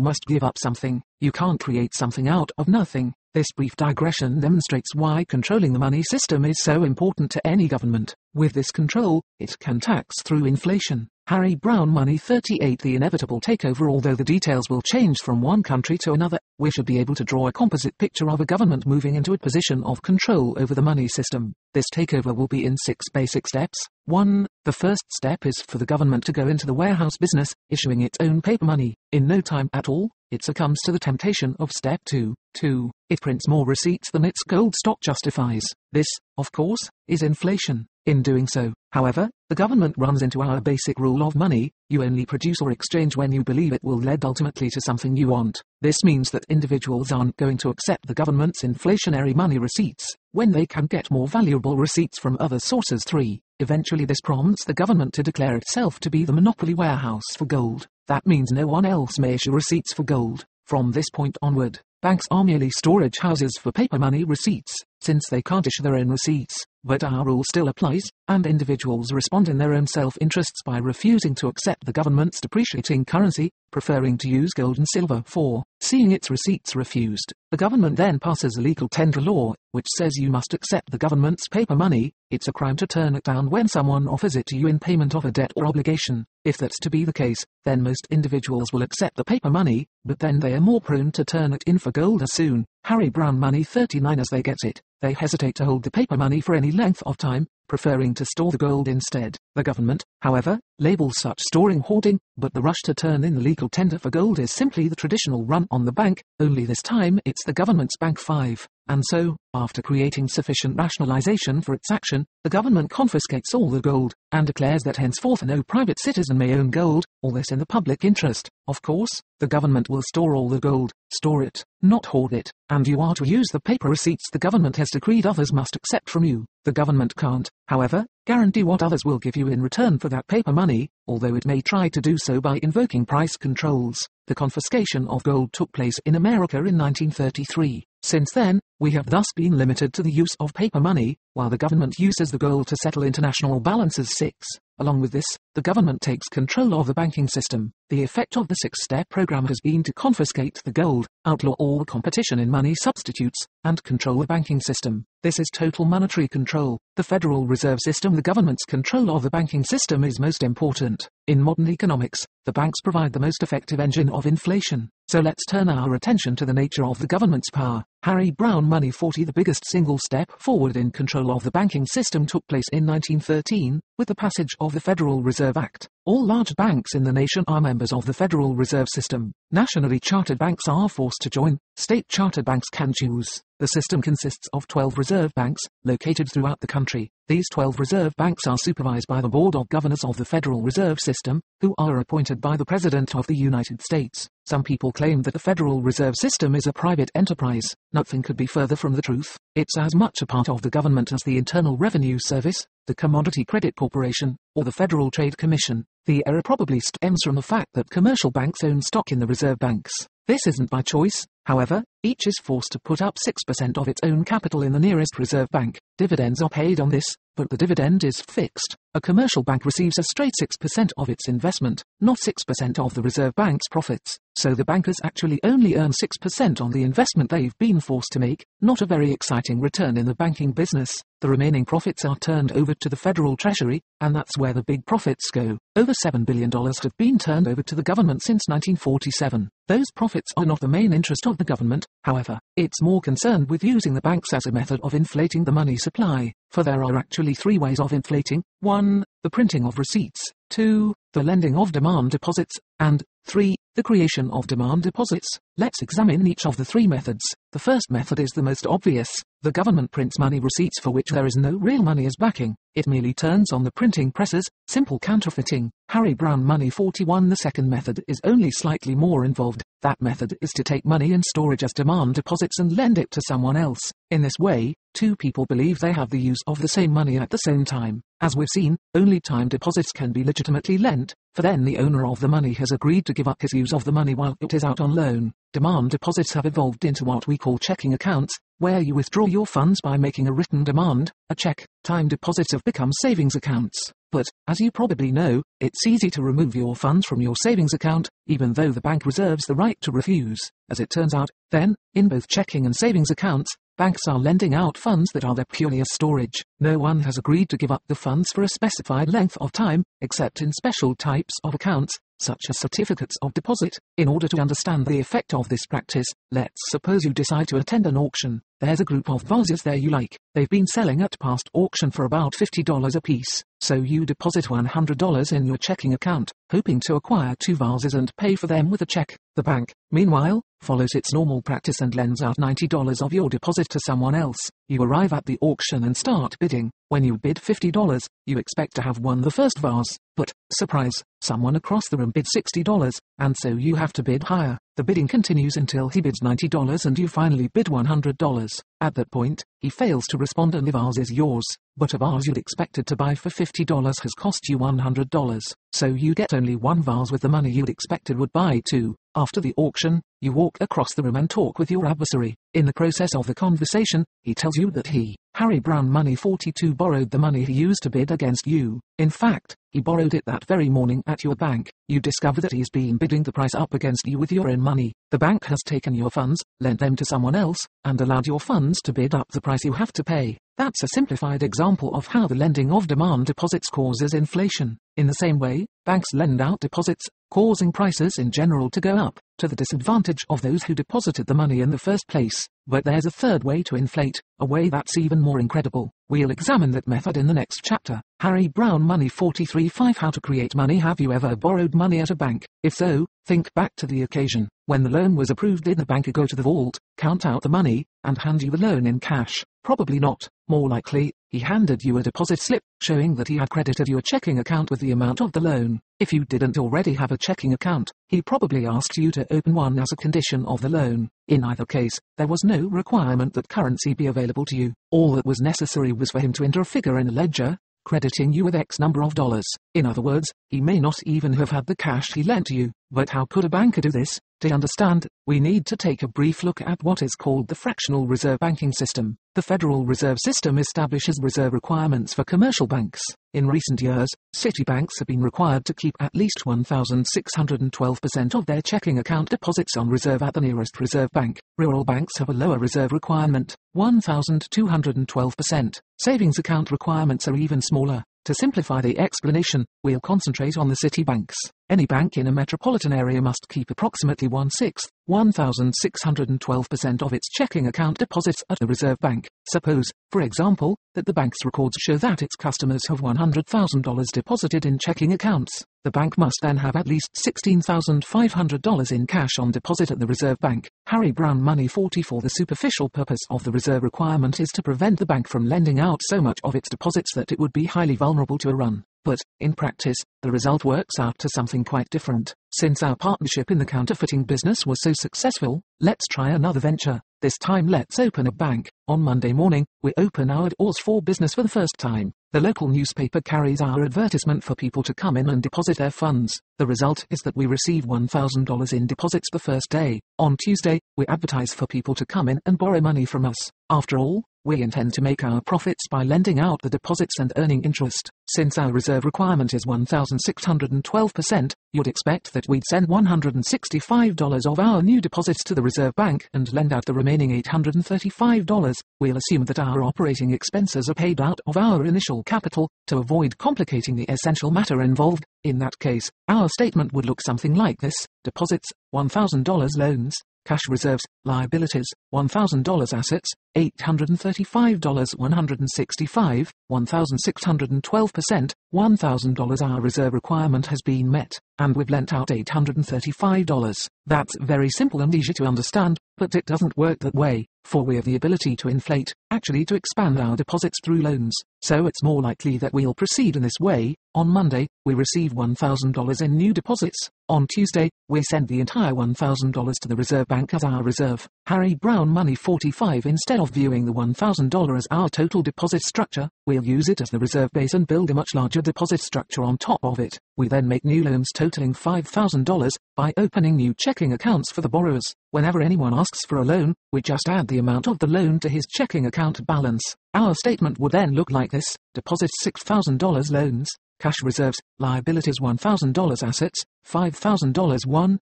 must give up something. You can't create something out of nothing. This brief digression demonstrates why controlling the money system is so important to any government. With this control, it can tax through inflation. Harry Browne Money 38 The inevitable takeover. Although the details will change from one country to another, we should be able to draw a composite picture of a government moving into a position of control over the money system. This takeover will be in 6 basic steps. 1. The first step is for the government to go into the warehouse business, issuing its own paper money. In no time at all, it succumbs to the temptation of step 2. 2. It prints more receipts than its gold stock justifies. This, of course, is inflation. In doing so, however, the government runs into our basic rule of money: you only produce or exchange when you believe it will lead ultimately to something you want. This means that individuals aren't going to accept the government's inflationary money receipts when they can get more valuable receipts from other sources. 3. Eventually this prompts the government to declare itself to be the monopoly warehouse for gold. That means no one else may issue receipts for gold. From this point onward, banks are merely storage houses for paper money receipts, since they can't issue their own receipts. But our rule still applies, and individuals respond in their own self-interests by refusing to accept the government's depreciating currency, preferring to use gold and silver. 4. Seeing its receipts refused, the government then passes a legal tender law, which says you must accept the government's paper money. It's a crime to turn it down when someone offers it to you in payment of a debt or obligation. If that's to be the case, then most individuals will accept the paper money, but then they are more prone to turn it in for gold as soon. Harry Browne Money 39 As they get it, they hesitate to hold the paper money for any length of time, preferring to store the gold instead. The government, however, labels such storing hoarding, but the rush to turn in the legal tender for gold is simply the traditional run on the bank, only this time it's the government's bank. 5. And so, after creating sufficient rationalization for its action, the government confiscates all the gold, and declares that henceforth no private citizen may own gold, all this in the public interest. Of course, the government will store all the gold, store it, not hoard it, and you are to use the paper receipts the government has decreed others must accept from you. The government can't, however, guarantee what others will give you in return for that paper money, although it may try to do so by invoking price controls. The confiscation of gold took place in America in 1933. Since then, we have thus been limited to the use of paper money, while the government uses the gold to settle international balances. 6. Along with this, the government takes control of the banking system. The effect of the 6-step program has been to confiscate the gold, outlaw all competition in money substitutes, and control the banking system. This is total monetary control. The Federal Reserve System. The government's control of the banking system is most important. In modern economics, the banks provide the most effective engine of inflation. So let's turn our attention to the nature of the government's power. Harry Browne Money 40 The biggest single step forward in control of the banking system took place in 1913, with the passage of the Federal Reserve Act. All large banks in the nation are members of the Federal Reserve System. Nationally chartered banks are forced to join. State chartered banks can choose. The system consists of 12 reserve banks, located throughout the country. These 12 reserve banks are supervised by the Board of Governors of the Federal Reserve System, who are appointed by the President of the United States. Some people claim that the Federal Reserve System is a private enterprise. Nothing could be further from the truth. It's as much a part of the government as the Internal Revenue Service, the Commodity Credit Corporation, or the Federal Trade Commission. The error probably stems from the fact that commercial banks own stock in the reserve banks. This isn't by choice, however. Each is forced to put up 6% of its own capital in the nearest reserve bank. Dividends are paid on this, but the dividend is fixed. A commercial bank receives a straight 6% of its investment, not 6% of the reserve bank's profits. So the bankers actually only earn 6% on the investment they've been forced to make, not a very exciting return in the banking business. The remaining profits are turned over to the federal treasury, and that's where the big profits go. Over $7 billion have been turned over to the government since 1947. Those profits are not the main interest of the government, however. It's more concerned with using the banks as a method of inflating the money supply, for there are actually 3 ways of inflating. 1. The printing of receipts. 2. The lending of demand deposits. And 3. The creation of demand deposits. Let's examine each of the 3 methods. The first method is the most obvious. The government prints money receipts for which there is no real money as backing. It merely turns on the printing presses, simple counterfeiting. Harry Browne Money 41. The second method is only slightly more involved. That method is to take money in storage as demand deposits and lend it to someone else. In this way, 2 people believe they have the use of the same money at the same time. As we've seen, only time deposits can be legitimately lent, for then the owner of the money has agreed to give up his use of the money while it is out on loan. Demand deposits have evolved into what we call checking accounts, where you withdraw your funds by making a written demand, a check. Time deposits have become savings accounts. But, as you probably know, it's easy to remove your funds from your savings account, even though the bank reserves the right to refuse. As it turns out, then, in both checking and savings accounts, banks are lending out funds that are there purely as storage. No one has agreed to give up the funds for a specified length of time, except in special types of accounts, such as certificates of deposit. In order to understand the effect of this practice, let's suppose you decide to attend an auction. There's a group of vases there you like. They've been selling at past auction for about $50 a piece. So you deposit $100 in your checking account, hoping to acquire 2 vases and pay for them with a check. The bank, meanwhile, follows its normal practice and lends out $90 of your deposit to someone else. You arrive at the auction and start bidding. When you bid $50, you expect to have won the first vase. But, surprise, someone across the room bid $60, and so you have to bid higher. The bidding continues until he bids $90 and you finally bid $100. At that point, he fails to respond and the vase is yours. But a vase you'd expected to buy for $50 has cost you $100. So you get only 1 vase with the money you'd expected would buy 2. After the auction, you walk across the room and talk with your adversary. In the process of the conversation, he tells you that he, Harry Browne Money 42, borrowed the money he used to bid against you. In fact, he borrowed it that very morning at your bank. You discover that he's been bidding the price up against you with your own money. The bank has taken your funds, lent them to someone else, and allowed your funds to bid up the price you have to pay. That's a simplified example of how the lending of demand deposits causes inflation. In the same way, banks lend out deposits, causing prices in general to go up, to the disadvantage of those who deposited the money in the first place. But there's a third way to inflate, a way that's even more incredible. We'll examine that method in the next chapter. Harry Browne Money 43.5 How to create money. Have you ever borrowed money at a bank? If so, think back to the occasion. When the loan was approved, did the banker go to the vault, count out the money, and hand you the loan in cash? Probably not. More likely, he handed you a deposit slip, showing that he had credited your checking account with the amount of the loan. If you didn't already have a checking account, he probably asked you to open one as a condition of the loan. In either case, there was no requirement that currency be available to you. All that was necessary was for him to enter a figure in a ledger, crediting you with X number of dollars. In other words, he may not even have had the cash he lent you. But how could a banker do this? To understand, we need to take a brief look at what is called the fractional reserve banking system. The Federal Reserve System establishes reserve requirements for commercial banks. In recent years, city banks have been required to keep at least 1,612% of their checking account deposits on reserve at the nearest reserve bank. Rural banks have a lower reserve requirement, 1,212%. Savings account requirements are even smaller. To simplify the explanation, we'll concentrate on the city banks. Any bank in a metropolitan area must keep approximately 1,612% of its checking account deposits at a reserve bank. Suppose, for example, that the bank's records show that its customers have $100,000 deposited in checking accounts. The bank must then have at least $16,500 in cash on deposit at the reserve bank. Harry Browne Money 44. The superficial purpose of the reserve requirement is to prevent the bank from lending out so much of its deposits that it would be highly vulnerable to a run. But, in practice, the result works out to something quite different. Since our partnership in the counterfeiting business was so successful, let's try another venture. This time let's open a bank. On Monday morning, we open our doors for business for the first time. The local newspaper carries our advertisement for people to come in and deposit their funds. The result is that we receive $1,000 in deposits the first day. On Tuesday, we advertise for people to come in and borrow money from us. After all, we intend to make our profits by lending out the deposits and earning interest. Since our reserve requirement is 1,612%, you'd expect that we'd send $165 of our new deposits to the Reserve Bank and lend out the remaining $835. We'll assume that our operating expenses are paid out of our initial capital to avoid complicating the essential matter involved. In that case, our statement would look something like this: deposits, $1,000; loans, cash reserves, liabilities, $1,000; assets, $835; 165, 1,612%, $1,000. Our reserve requirement has been met, and we've lent out $835. That's very simple and easy to understand, but it doesn't work that way, for we have the ability to inflate, actually to expand our deposits through loans. So it's more likely that we'll proceed in this way. On Monday, we receive $1,000 in new deposits. On Tuesday, we send the entire $1,000 to the Reserve Bank as our reserve. Harry Browne Money 45. Instead of viewing the $1,000 as our total deposit structure, we'll use it as the reserve base and build a much larger deposit structure on top of it. We then make new loans totaling $5,000 by opening new checking accounts for the borrowers. Whenever anyone asks for a loan, we just add the amount of the loan to his checking account balance. Our statement would then look like this: deposits $6,000; loans, cash reserves, liabilities $1,000; assets, $5,000; 1,000,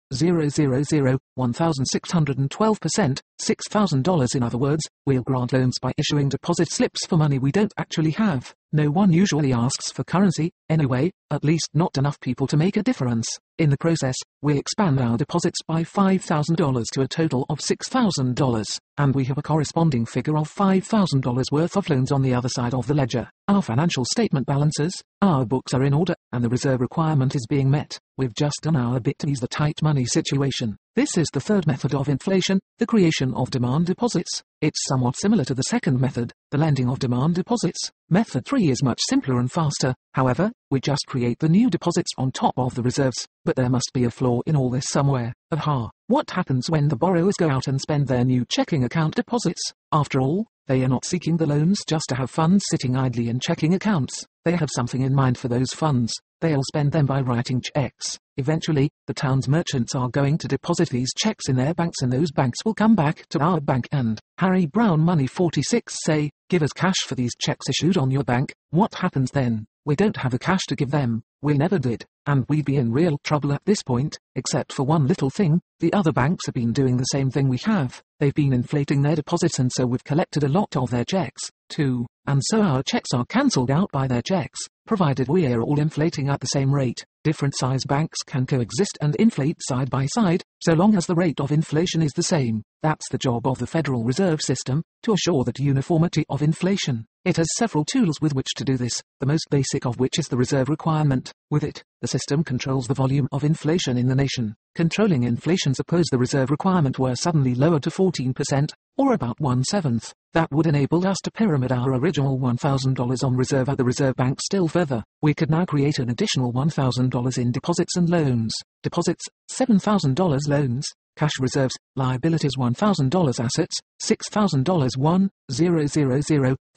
1,612%, $6,000. In other words, we'll grant loans by issuing deposit slips for money we don't actually have. No one usually asks for currency, anyway, at least not enough people to make a difference. In the process, we expand our deposits by $5,000 to a total of $6,000, and we have a corresponding figure of $5,000 worth of loans on the other side of the ledger. Our financial statement balances, our books are in order, and the reserve requirement is being met. We've just done our bit to ease the tight money situation. This is the third method of inflation, the creation of demand deposits. It's somewhat similar to the second method, the lending of demand deposits. Method 3 is much simpler and faster. However, we just create the new deposits on top of the reserves. But there must be a flaw in all this somewhere. Aha! What happens when the borrowers go out and spend their new checking account deposits? After all, they are not seeking the loans just to have funds sitting idly in checking accounts. They have something in mind for those funds. They'll spend them by writing checks. Eventually, the town's merchants are going to deposit these checks in their banks, and those banks will come back to our bank and Harry Browne Money 46 say, "Give us cash for these checks issued on your bank." What happens then? We don't have the cash to give them. We never did, and we'd be in real trouble at this point, except for one little thing: the other banks have been doing the same thing we have. They've been inflating their deposits, and so we've collected a lot of their checks, too. And so our checks are cancelled out by their checks, provided we are all inflating at the same rate. Different size banks can coexist and inflate side by side, so long as the rate of inflation is the same. That's the job of the Federal Reserve System, to assure that uniformity of inflation. It has several tools with which to do this, the most basic of which is the reserve requirement. With it, the system controls the volume of inflation in the nation. Controlling inflation, suppose the reserve requirement were suddenly lowered to 14%, or about 1/7. That would enable us to pyramid our original $1,000 on reserve at the Reserve Bank still further. We could now create an additional $1,000 in deposits and loans. Deposits, $7,000; loans, cash reserves, liabilities $1,000; assets, $6,000; 1,000,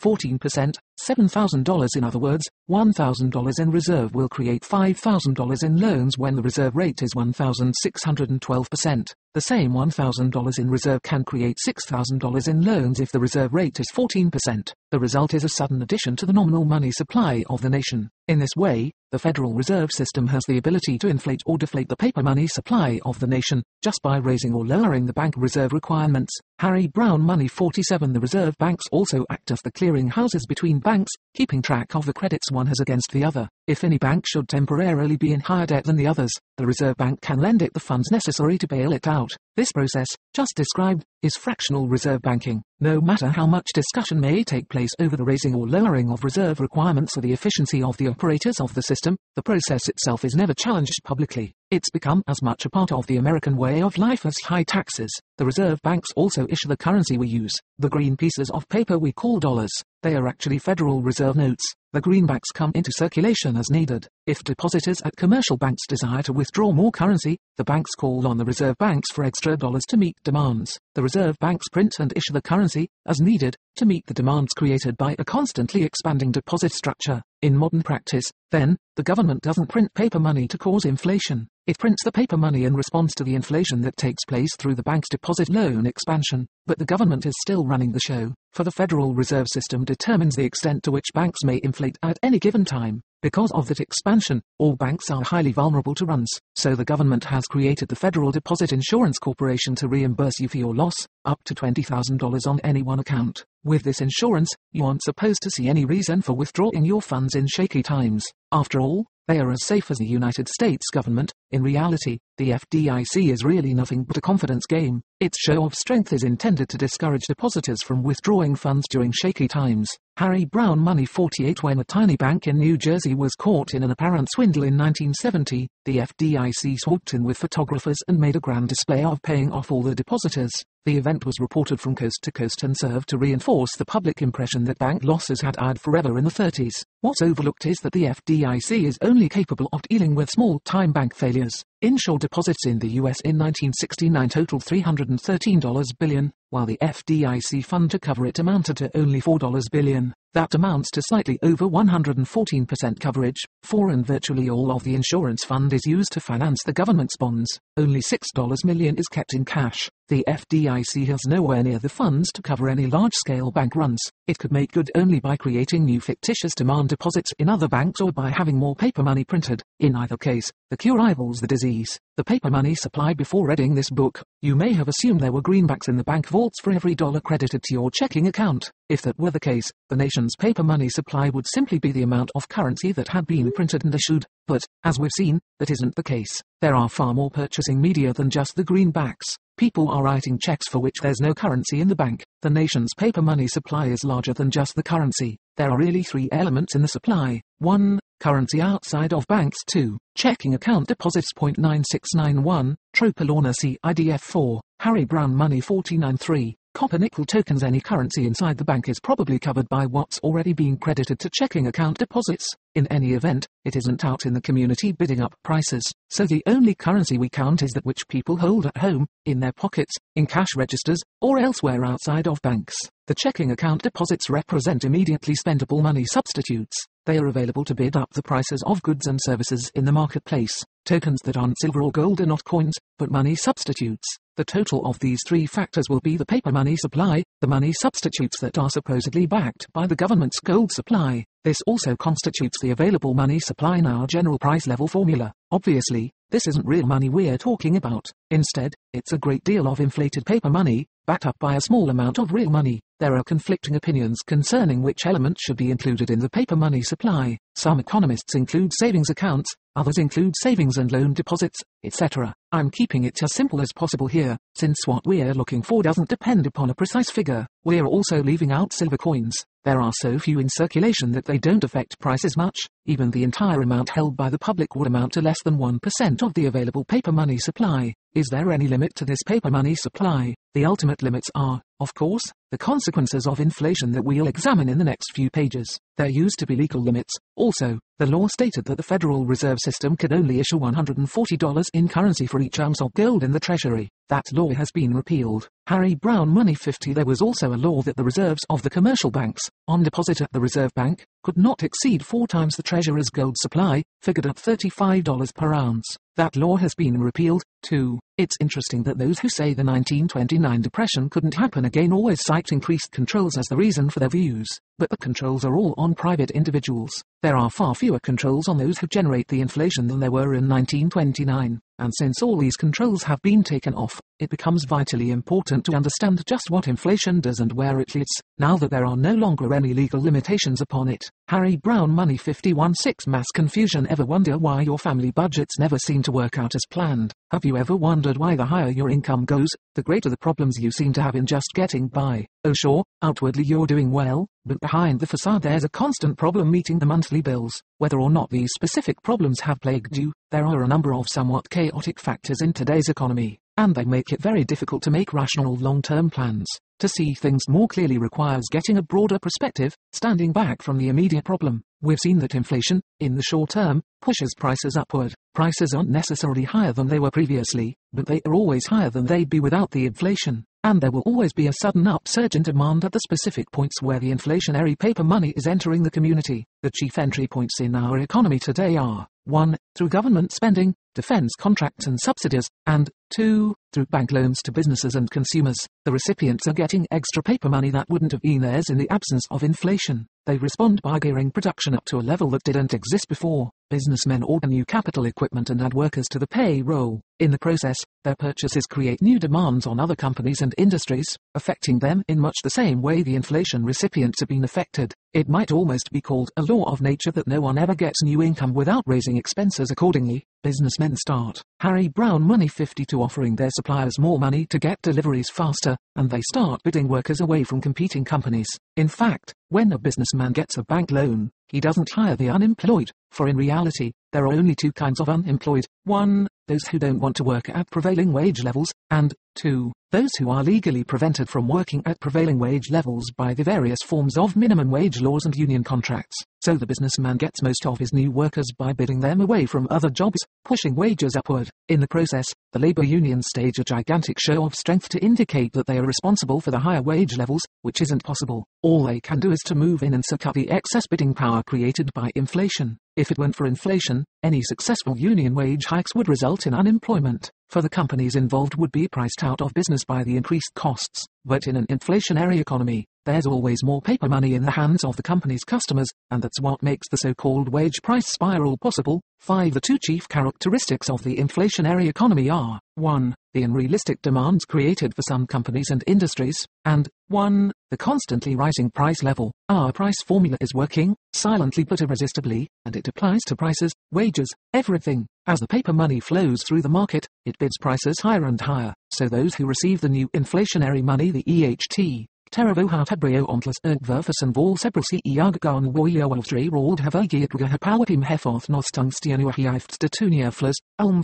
14%, $7,000. In other words, $1,000 in reserve will create $5,000 in loans when the reserve rate is 1,612%. The same $1,000 in reserve can create $6,000 in loans if the reserve rate is 14%. The result is a sudden addition to the nominal money supply of the nation. In this way, the Federal Reserve System has the ability to inflate or deflate the paper money supply of the nation, just by raising or lowering the bank reserve requirements. Harry Browne Money 47. The reserve banks also act as the clearing houses between banks, keeping track of the credits one has against the other. If any bank should temporarily be in higher debt than the others, the Reserve Bank can lend it the funds necessary to bail it out. This process, just described, is fractional reserve banking. No matter how much discussion may take place over the raising or lowering of reserve requirements or the efficiency of the operators of the system, the process itself is never challenged publicly. It's become as much a part of the American way of life as high taxes. The reserve banks also issue the currency we use, the green pieces of paper we call dollars. They are actually Federal Reserve notes. The greenbacks come into circulation as needed. If depositors at commercial banks desire to withdraw more currency, the banks call on the reserve banks for extra dollars to meet demands. The reserve banks print and issue the currency, as needed, to meet the demands created by a constantly expanding deposit structure. In modern practice, then, the government doesn't print paper money to cause inflation. It prints the paper money in response to the inflation that takes place through the bank's deposit loan expansion. But the government is still running the show, for the Federal Reserve System determines the extent to which banks may inflate at any given time. Because of that expansion, all banks are highly vulnerable to runs, so the government has created the Federal Deposit Insurance Corporation to reimburse you for your loss, up to $20,000 on any one account. With this insurance, you aren't supposed to see any reason for withdrawing your funds in shaky times. After all, they are as safe as the United States government. In reality, the FDIC is really nothing but a confidence game. Its show of strength is intended to discourage depositors from withdrawing funds during shaky times. Harry Browne, Money 48. When a tiny bank in New Jersey was caught in an apparent swindle in 1970, the FDIC swooped in with photographers and made a grand display of paying off all the depositors. The event was reported from coast to coast and served to reinforce the public impression that bank losses had died forever in the 30s. What's overlooked is that the FDIC is only capable of dealing with small-time bank failures. Insured deposits in the US in 1969 totaled $313 billion, while the FDIC fund to cover it amounted to only $4 billion. That amounts to slightly over 114% coverage, and virtually all of the insurance fund is used to finance the government's bonds. Only $6 million is kept in cash. The FDIC has nowhere near the funds to cover any large-scale bank runs. It could make good only by creating new fictitious demand deposits in other banks or by having more paper money printed. In either case, the cure rivals the disease. The paper money supply. Before reading this book, you may have assumed there were greenbacks in the bank vaults for every dollar credited to your checking account. If that were the case, the nation's paper money supply would simply be the amount of currency that had been printed and issued. But, as we've seen, that isn't the case. There are far more purchasing media than just the greenbacks. People are writing checks for which there's no currency in the bank. The nation's paper money supply is larger than just the currency. There are really three elements in the supply. 1. Currency outside of banks. 2. Checking account deposits. 9691, Tropolorna CIDF 4, Harry Browne Money 49. 3. Copper nickel tokens. Any currency inside the bank is probably covered by what's already being credited to checking account deposits. In any event, it isn't out in the community bidding up prices, so the only currency we count is that which people hold at home, in their pockets, in cash registers, or elsewhere outside of banks. The checking account deposits represent immediately spendable money substitutes. They are available to bid up the prices of goods and services in the marketplace. Tokens that aren't silver or gold are not coins, but money substitutes. The total of these three factors will be the paper money supply, the money substitutes that are supposedly backed by the government's gold supply. This also constitutes the available money supply in our general price level formula. Obviously, this isn't real money we're talking about. Instead, it's a great deal of inflated paper money, backed up by a small amount of real money. There are conflicting opinions concerning which element should be included in the paper money supply. Some economists include savings accounts, others include savings and loan deposits, etc. I'm keeping it as simple as possible here, since what we're looking for doesn't depend upon a precise figure. We're also leaving out silver coins. There are so few in circulation that they don't affect prices much. Even the entire amount held by the public would amount to less than 1% of the available paper money supply. Is there any limit to this paper money supply? The ultimate limits are, of course, the consequences of inflation that we'll examine in the next few pages. There used to be legal limits. Also, the law stated that the Federal Reserve System could only issue $140 in currency for each ounce of gold in the Treasury. That law has been repealed. Harry Browne Money 50. There was also a law that the reserves of the commercial banks, on deposit at the Reserve Bank, could not exceed 4 times the Treasurer's gold supply, figured at $35 per ounce. That law has been repealed, too. It's interesting that those who say the 1929 depression couldn't happen again always cite increased controls as the reason for their views. But the controls are all on private individuals. There are far fewer controls on those who generate the inflation than there were in 1929. And since all these controls have been taken off, it becomes vitally important to understand just what inflation does and where it leads, now that there are no longer any legal limitations upon it. Harry Browne Money 51. 6. Mass confusion. Ever wonder why your family budgets never seem to work out as planned? Have you ever wondered why the higher your income goes, the greater the problems you seem to have in just getting by? Oh sure, outwardly you're doing well, but behind the facade there's a constant problem meeting the monthly costly bills. Whether or not these specific problems have plagued you, there are a number of somewhat chaotic factors in today's economy, and they make it very difficult to make rational long-term plans. To see things more clearly requires getting a broader perspective, standing back from the immediate problem. We've seen that inflation, in the short term, pushes prices upward. Prices aren't necessarily higher than they were previously, but they are always higher than they'd be without the inflation. And there will always be a sudden upsurge in demand at the specific points where the inflationary paper money is entering the community. The chief entry points in our economy today are 1. Through government spending, defense contracts and subsidies, and 2. Through bank loans to businesses and consumers. The recipients are getting extra paper money that wouldn't have been theirs in the absence of inflation. They respond by gearing production up to a level that didn't exist before. Businessmen order new capital equipment and add workers to the payroll. In the process, their purchases create new demands on other companies and industries, affecting them in much the same way the inflation recipients have been affected. It might almost be called a law of nature that no one ever gets new income without raising expenses accordingly. Businessmen start Harry Browne Money 52 offering their suppliers more money to get deliveries faster, and they start bidding workers away from competing companies. In fact, when a businessman gets a bank loan, he doesn't hire the unemployed, for in reality, there are only two kinds of unemployed. 1. Those who don't want to work at prevailing wage levels, and 2. Those who are legally prevented from working at prevailing wage levels by the various forms of minimum wage laws and union contracts. So the businessman gets most of his new workers by bidding them away from other jobs, pushing wages upward. In the process, the labor unions stage a gigantic show of strength to indicate that they are responsible for the higher wage levels, which isn't possible. All they can do is to move in and suck up the excess bidding power created by inflation. If it weren't for inflation, any successful union wage hikes would result in unemployment, for the companies involved would be priced out of business by the increased costs. But in an inflationary economy, there's always more paper money in the hands of the company's customers, and that's what makes the so-called wage price spiral possible. 5. The two chief characteristics of the inflationary economy are 1. The unrealistic demands created for some companies and industries, and 1. The constantly rising price level. Our price formula is working, silently but irresistibly, and it applies to prices, wages, everything. As the paper money flows through the market, it bids prices higher and higher, so those who receive the new inflationary money, the EHT, Teravohatabrio ontlas ergverfussen vol sebelsi iaggan woiawalvdre rold havagietuga hapawapim hefoth nostangstianuahiaifts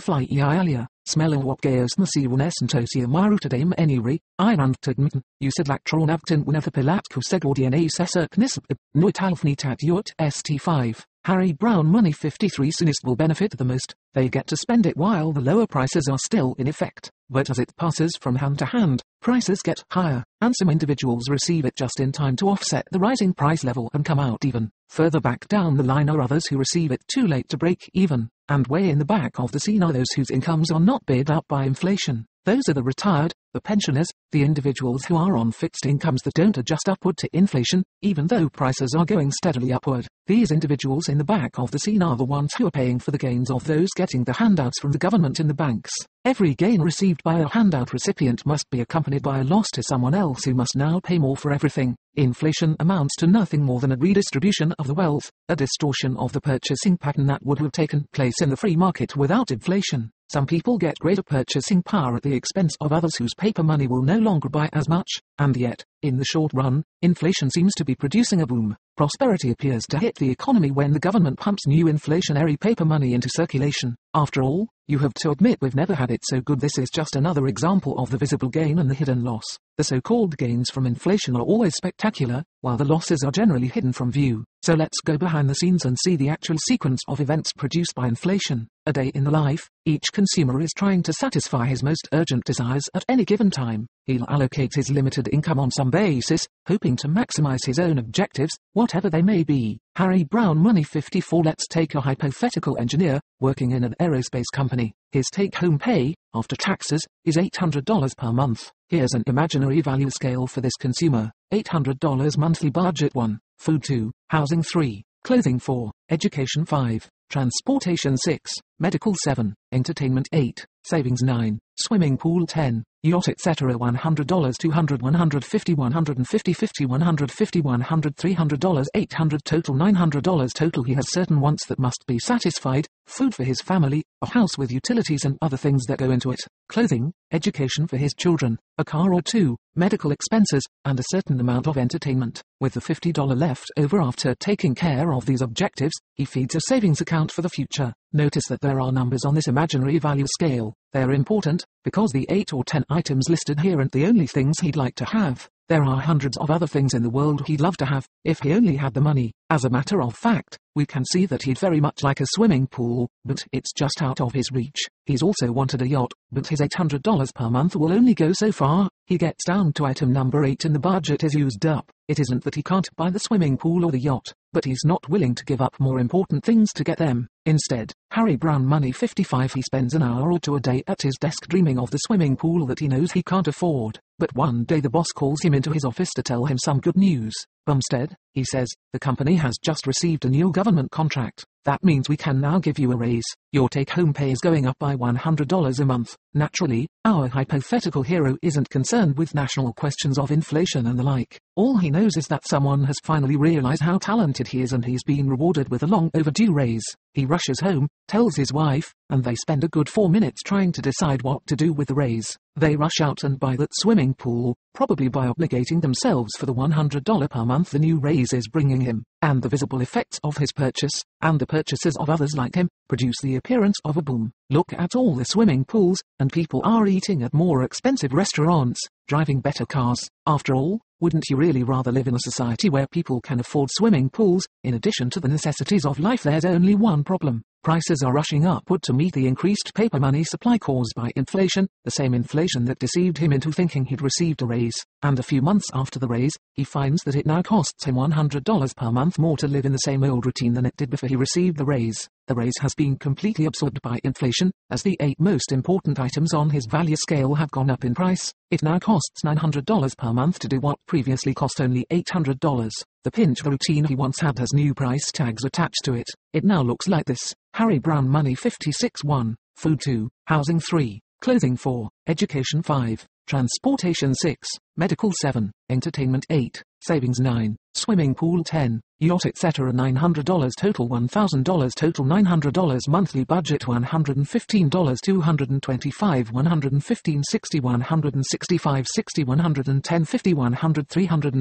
fly ialia, smellowopgeos nasirunessentosia marutadame anywri, irandtudmten, usidlactronavtin winathapilatku segordiana sesserknis, nuitalfnitat yut st5. Harry Browne Money 53 soonest will benefit the most. They get to spend it while the lower prices are still in effect. But as it passes from hand to hand, prices get higher, and some individuals receive it just in time to offset the rising price level and come out even. Further back down the line are others who receive it too late to break even, and way in the back of the scene are those whose incomes are not bid up by inflation. Those are the retired, the pensioners, the individuals who are on fixed incomes that don't adjust upward to inflation, even though prices are going steadily upward. These individuals in the back of the scene are the ones who are paying for the gains of those getting the handouts from the government in the banks. Every gain received by a handout recipient must be accompanied by a loss to someone else who must now pay more for everything. Inflation amounts to nothing more than a redistribution of the wealth, a distortion of the purchasing pattern that would have taken place in the free market without inflation. Some people get greater purchasing power at the expense of others whose paper money will no longer buy as much, and yet, in the short run, inflation seems to be producing a boom. Prosperity appears to hit the economy when the government pumps new inflationary paper money into circulation. After all, you have to admit we've never had it so good. This is just another example of the visible gain and the hidden loss. The so-called gains from inflation are always spectacular, while the losses are generally hidden from view. So let's go behind the scenes and see the actual sequence of events produced by inflation. A day in the life, each consumer is trying to satisfy his most urgent desires at any given time. He'll allocate his limited income on some basis, hoping to maximize his own objectives, whatever they may be. Harry Browne Money 54. Let's take a hypothetical engineer, working in an aerospace company. His take-home pay, after taxes, is $800 per month. Here's an imaginary value scale for this consumer. $800 monthly budget 1, food 2, housing 3, clothing 4, education 5, transportation 6, medical 7, entertainment 8, savings 9, swimming pool 10, yacht etc. $100, 200, 150, 150, 50, 150, 100, $300, 800, total $900 total. He has certain wants that must be satisfied: food for his family, a house with utilities and other things that go into it, clothing, education for his children, a car or two, medical expenses, and a certain amount of entertainment. With the $50 left over after taking care of these objectives, he feeds a savings account for the future. Notice that there are numbers on this imaginary value scale. They're important, because the 8 or 10 items listed here aren't the only things he'd like to have. There are hundreds of other things in the world he'd love to have, if he only had the money. As a matter of fact, we can see that he'd very much like a swimming pool, but it's just out of his reach. He's also wanted a yacht, but his $800 per month will only go so far. He gets down to item number 8 and the budget is used up. It isn't that he can't buy the swimming pool or the yacht, but he's not willing to give up more important things to get them. Instead, Harry Browne money 55, he spends an hour or two a day at his desk dreaming of the swimming pool that he knows he can't afford. But one day the boss calls him into his office to tell him some good news. Bumstead, he says, the company has just received a new government contract. That means we can now give you a raise. Your take-home pay is going up by $100 a month. Naturally, our hypothetical hero isn't concerned with national questions of inflation and the like. All he knows is that someone has finally realized how talented he is and he's been rewarded with a long overdue raise. He rushes home, tells his wife, and they spend a good 4 minutes trying to decide what to do with the raise. They rush out and buy that swimming pool, probably by obligating themselves for the $100 per month the new raise is bringing him, and the visible effects of his purchase, and the purchases of others like him, produce the appearance of a boom. Look at all the swimming pools, and people are eating at more expensive restaurants, driving better cars. After all, wouldn't you really rather live in a society where people can afford swimming pools? In addition to the necessities of life, there's only one problem. Prices are rushing upward to meet the increased paper money supply caused by inflation, the same inflation that deceived him into thinking he'd received a raise. And a few months after the raise, he finds that it now costs him $100 per month more to live in the same old routine than it did before he received the raise. The raise has been completely absorbed by inflation, as the 8 most important items on his value scale have gone up in price. It now costs $900 per month to do what previously cost only $800. The pinch the routine he once had has new price tags attached to it. It now looks like this: Harry Browne money 56, 1, food 2, housing 3, clothing 4, education 5, transportation 6, medical 7, entertainment 8, savings 9, swimming pool 10, yacht etc. $900 total, $1,000 total, $900 monthly budget, $115, $225, $115, $60, $165, $60, $110, $50, $100,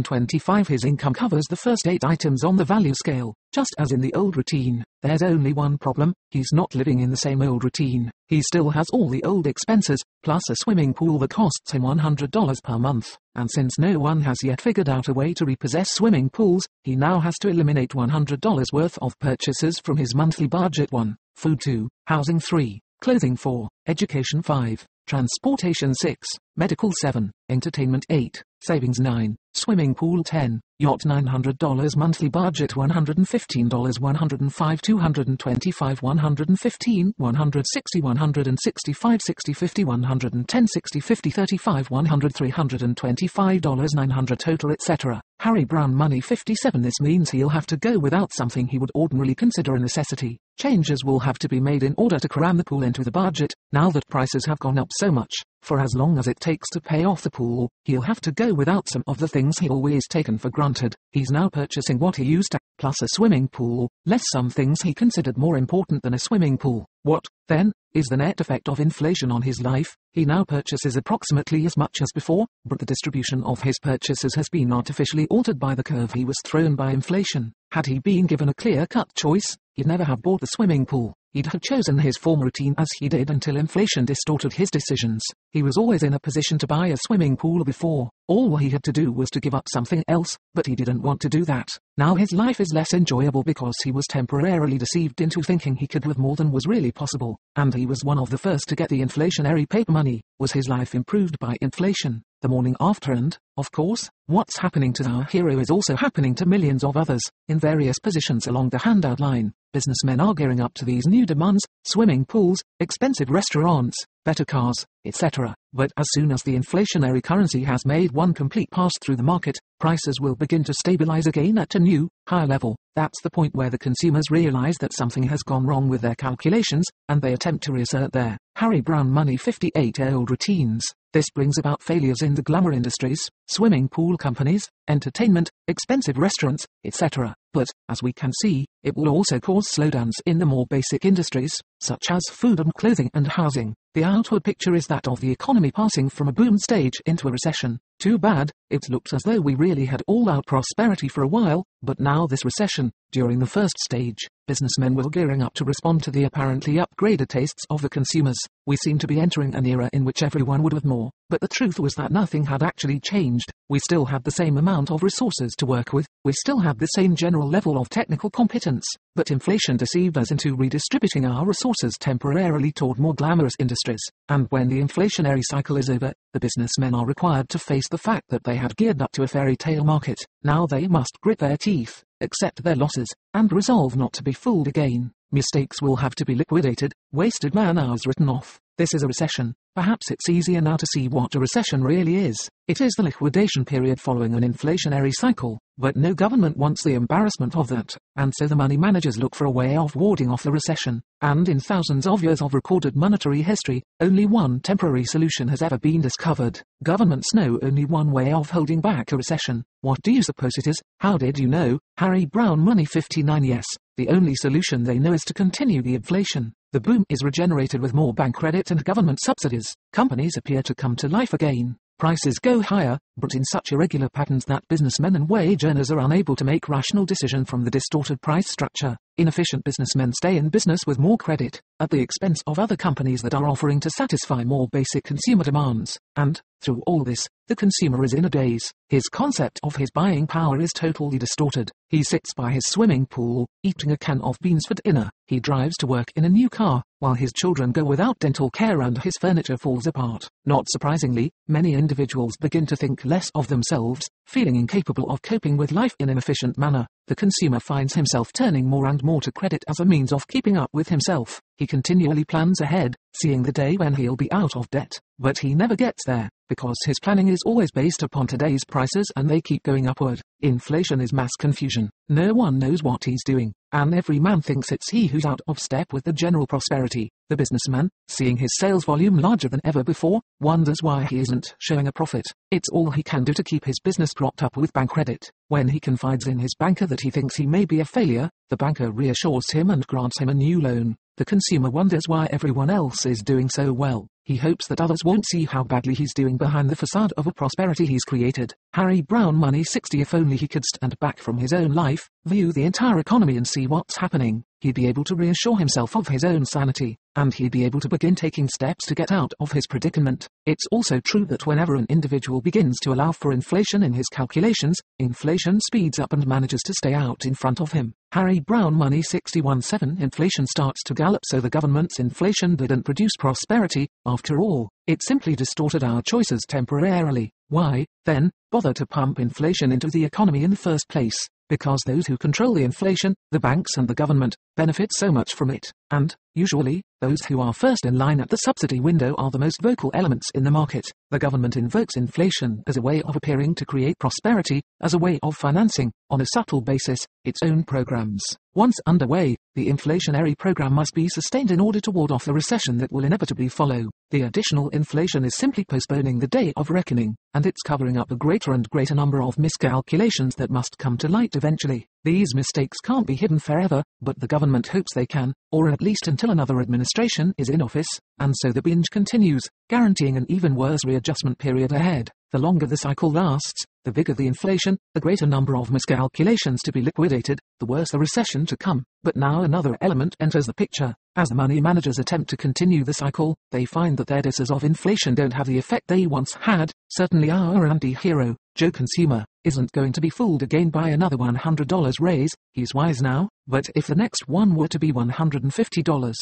$325. His income covers the first 8 items on the value scale. Just as in the old routine, there's only one problem: he's not living in the same old routine. He still has all the old expenses, plus a swimming pool that costs him $100 per month. And since no one has yet figured out a way to repossess swimming pools, he now has to eliminate $100 worth of purchases from his monthly budget: 1, food 2, housing 3, clothing 4, education 5, transportation 6, medical 7, entertainment 8, savings 9, swimming pool 10, yacht $900 monthly budget, $115, $105, $225, $115, $160, $165, $60, $50, $110, $60, $50, $35, $100, $325, $900 total etc. Harry Browne money 57. This means he'll have to go without something he would ordinarily consider a necessity. Changes will have to be made in order to cram the pool into the budget, now that prices have gone up so much. For as long as it takes to pay off the pool, he'll have to go without some of the things he'd always taken for granted. He's now purchasing what he used to, plus a swimming pool, less some things he considered more important than a swimming pool. What, then, is the net effect of inflation on his life? He now purchases approximately as much as before, but the distribution of his purchases has been artificially altered by the curve he was thrown by inflation. Had he been given a clear-cut choice, he'd never have bought the swimming pool. He'd have chosen his former routine as he did until inflation distorted his decisions. He was always in a position to buy a swimming pool before. All he had to do was to give up something else, but he didn't want to do that. Now his life is less enjoyable because he was temporarily deceived into thinking he could have more than was really possible. And he was one of the first to get the inflationary paper money. Was his life improved by inflation? The morning after, and Of course, what's happening to our hero is also happening to millions of others, in various positions along the handout line. Businessmen are gearing up to these new demands: swimming pools, expensive restaurants, better cars, etc. But as soon as the inflationary currency has made one complete pass through the market, prices will begin to stabilize again at a new, higher level. That's the point where the consumers realize that something has gone wrong with their calculations, and they attempt to reassert their Harry Browne money 58-year-old routines. This brings about failures in the glamour industries, swimming pool companies, entertainment, expensive restaurants, etc. But, as we can see, it will also cause slowdowns in the more basic industries, such as food and clothing and housing. The outward picture is that of the economy passing from a boom stage into a recession. Too bad, it looks as though we really had all-out prosperity for a while, but now this recession, during the first stage, businessmen were gearing up to respond to the apparently upgraded tastes of the consumers. We seem to be entering an era in which everyone would have more, but the truth was that nothing had actually changed. We still had the same amount of resources to work with, we still had the same general level of technical competence, but inflation deceived us into redistributing our resources temporarily toward more glamorous industries. And when the inflationary cycle is over, the businessmen are required to face the fact that they had geared up to a fairy tale market. Now they must grit their teeth, accept their losses, and resolve not to be fooled again. Mistakes will have to be liquidated, wasted man-hours written off. This is a recession. Perhaps it's easier now to see what a recession really is. It is the liquidation period following an inflationary cycle, but no government wants the embarrassment of that, and so the money managers look for a way of warding off the recession. And in thousands of years of recorded monetary history, only one temporary solution has ever been discovered. Governments know only one way of holding back a recession. What do you suppose it is? How did you know? Harry Browne Money 59. Yes, the only solution they know is to continue the inflation. The boom is regenerated with more bank credit and government subsidies. Companies appear to come to life again. Prices go higher, but in such irregular patterns that businessmen and wage earners are unable to make rational decisions from the distorted price structure. Inefficient businessmen stay in business with more credit, at the expense of other companies that are offering to satisfy more basic consumer demands. And, through all this, the consumer is in a daze. His concept of his buying power is totally distorted. He sits by his swimming pool, eating a can of beans for dinner. He drives to work in a new car, while his children go without dental care and his furniture falls apart. Not surprisingly, many individuals begin to think less of themselves, feeling incapable of coping with life in an efficient manner. The consumer finds himself turning more and more to credit as a means of keeping up with himself. He continually plans ahead, seeing the day when he'll be out of debt. But he never gets there, because his planning is always based upon today's prices and they keep going upward. Inflation is mass confusion. No one knows what he's doing, and every man thinks it's he who's out of step with the general prosperity. The businessman, seeing his sales volume larger than ever before, wonders why he isn't showing a profit. It's all he can do to keep his business propped up with bank credit. When he confides in his banker that he thinks he may be a failure, the banker reassures him and grants him a new loan. The consumer wonders why everyone else is doing so well. He hopes that others won't see how badly he's doing behind the facade of a prosperity he's created. Harry Browne Money 60. If only he could stand back from his own life, view the entire economy and see what's happening, he'd be able to reassure himself of his own sanity, and he'd be able to begin taking steps to get out of his predicament. It's also true that whenever an individual begins to allow for inflation in his calculations, inflation speeds up and manages to stay out in front of him. Harry Browne Money 61.7. Inflation starts to gallop, so the government's inflation didn't produce prosperity, after all. It simply distorted our choices temporarily. Why, then, bother to pump inflation into the economy in the first place? Because those who control the inflation, the banks and the government, benefit so much from it, and, usually, those who are first in line at the subsidy window are the most vocal elements in the market. The government invokes inflation as a way of appearing to create prosperity, as a way of financing, on a subtle basis, its own programs. Once underway, the inflationary program must be sustained in order to ward off the recession that will inevitably follow. The additional inflation is simply postponing the day of reckoning, and it's covering up a greater and greater number of miscalculations that must come to light eventually. These mistakes can't be hidden forever, but the government hopes they can, or at least until another administration is in office, and so the binge continues, guaranteeing an even worse readjustment period ahead. The longer the cycle lasts, the bigger the inflation, the greater number of miscalculations to be liquidated, the worse the recession to come. But now another element enters the picture. As the money managers attempt to continue the cycle, they find that their doses of inflation don't have the effect they once had. Certainly our anti-hero, Joe Consumer, isn't going to be fooled again by another $100 raise. He's wise now, but if the next one were to be $150,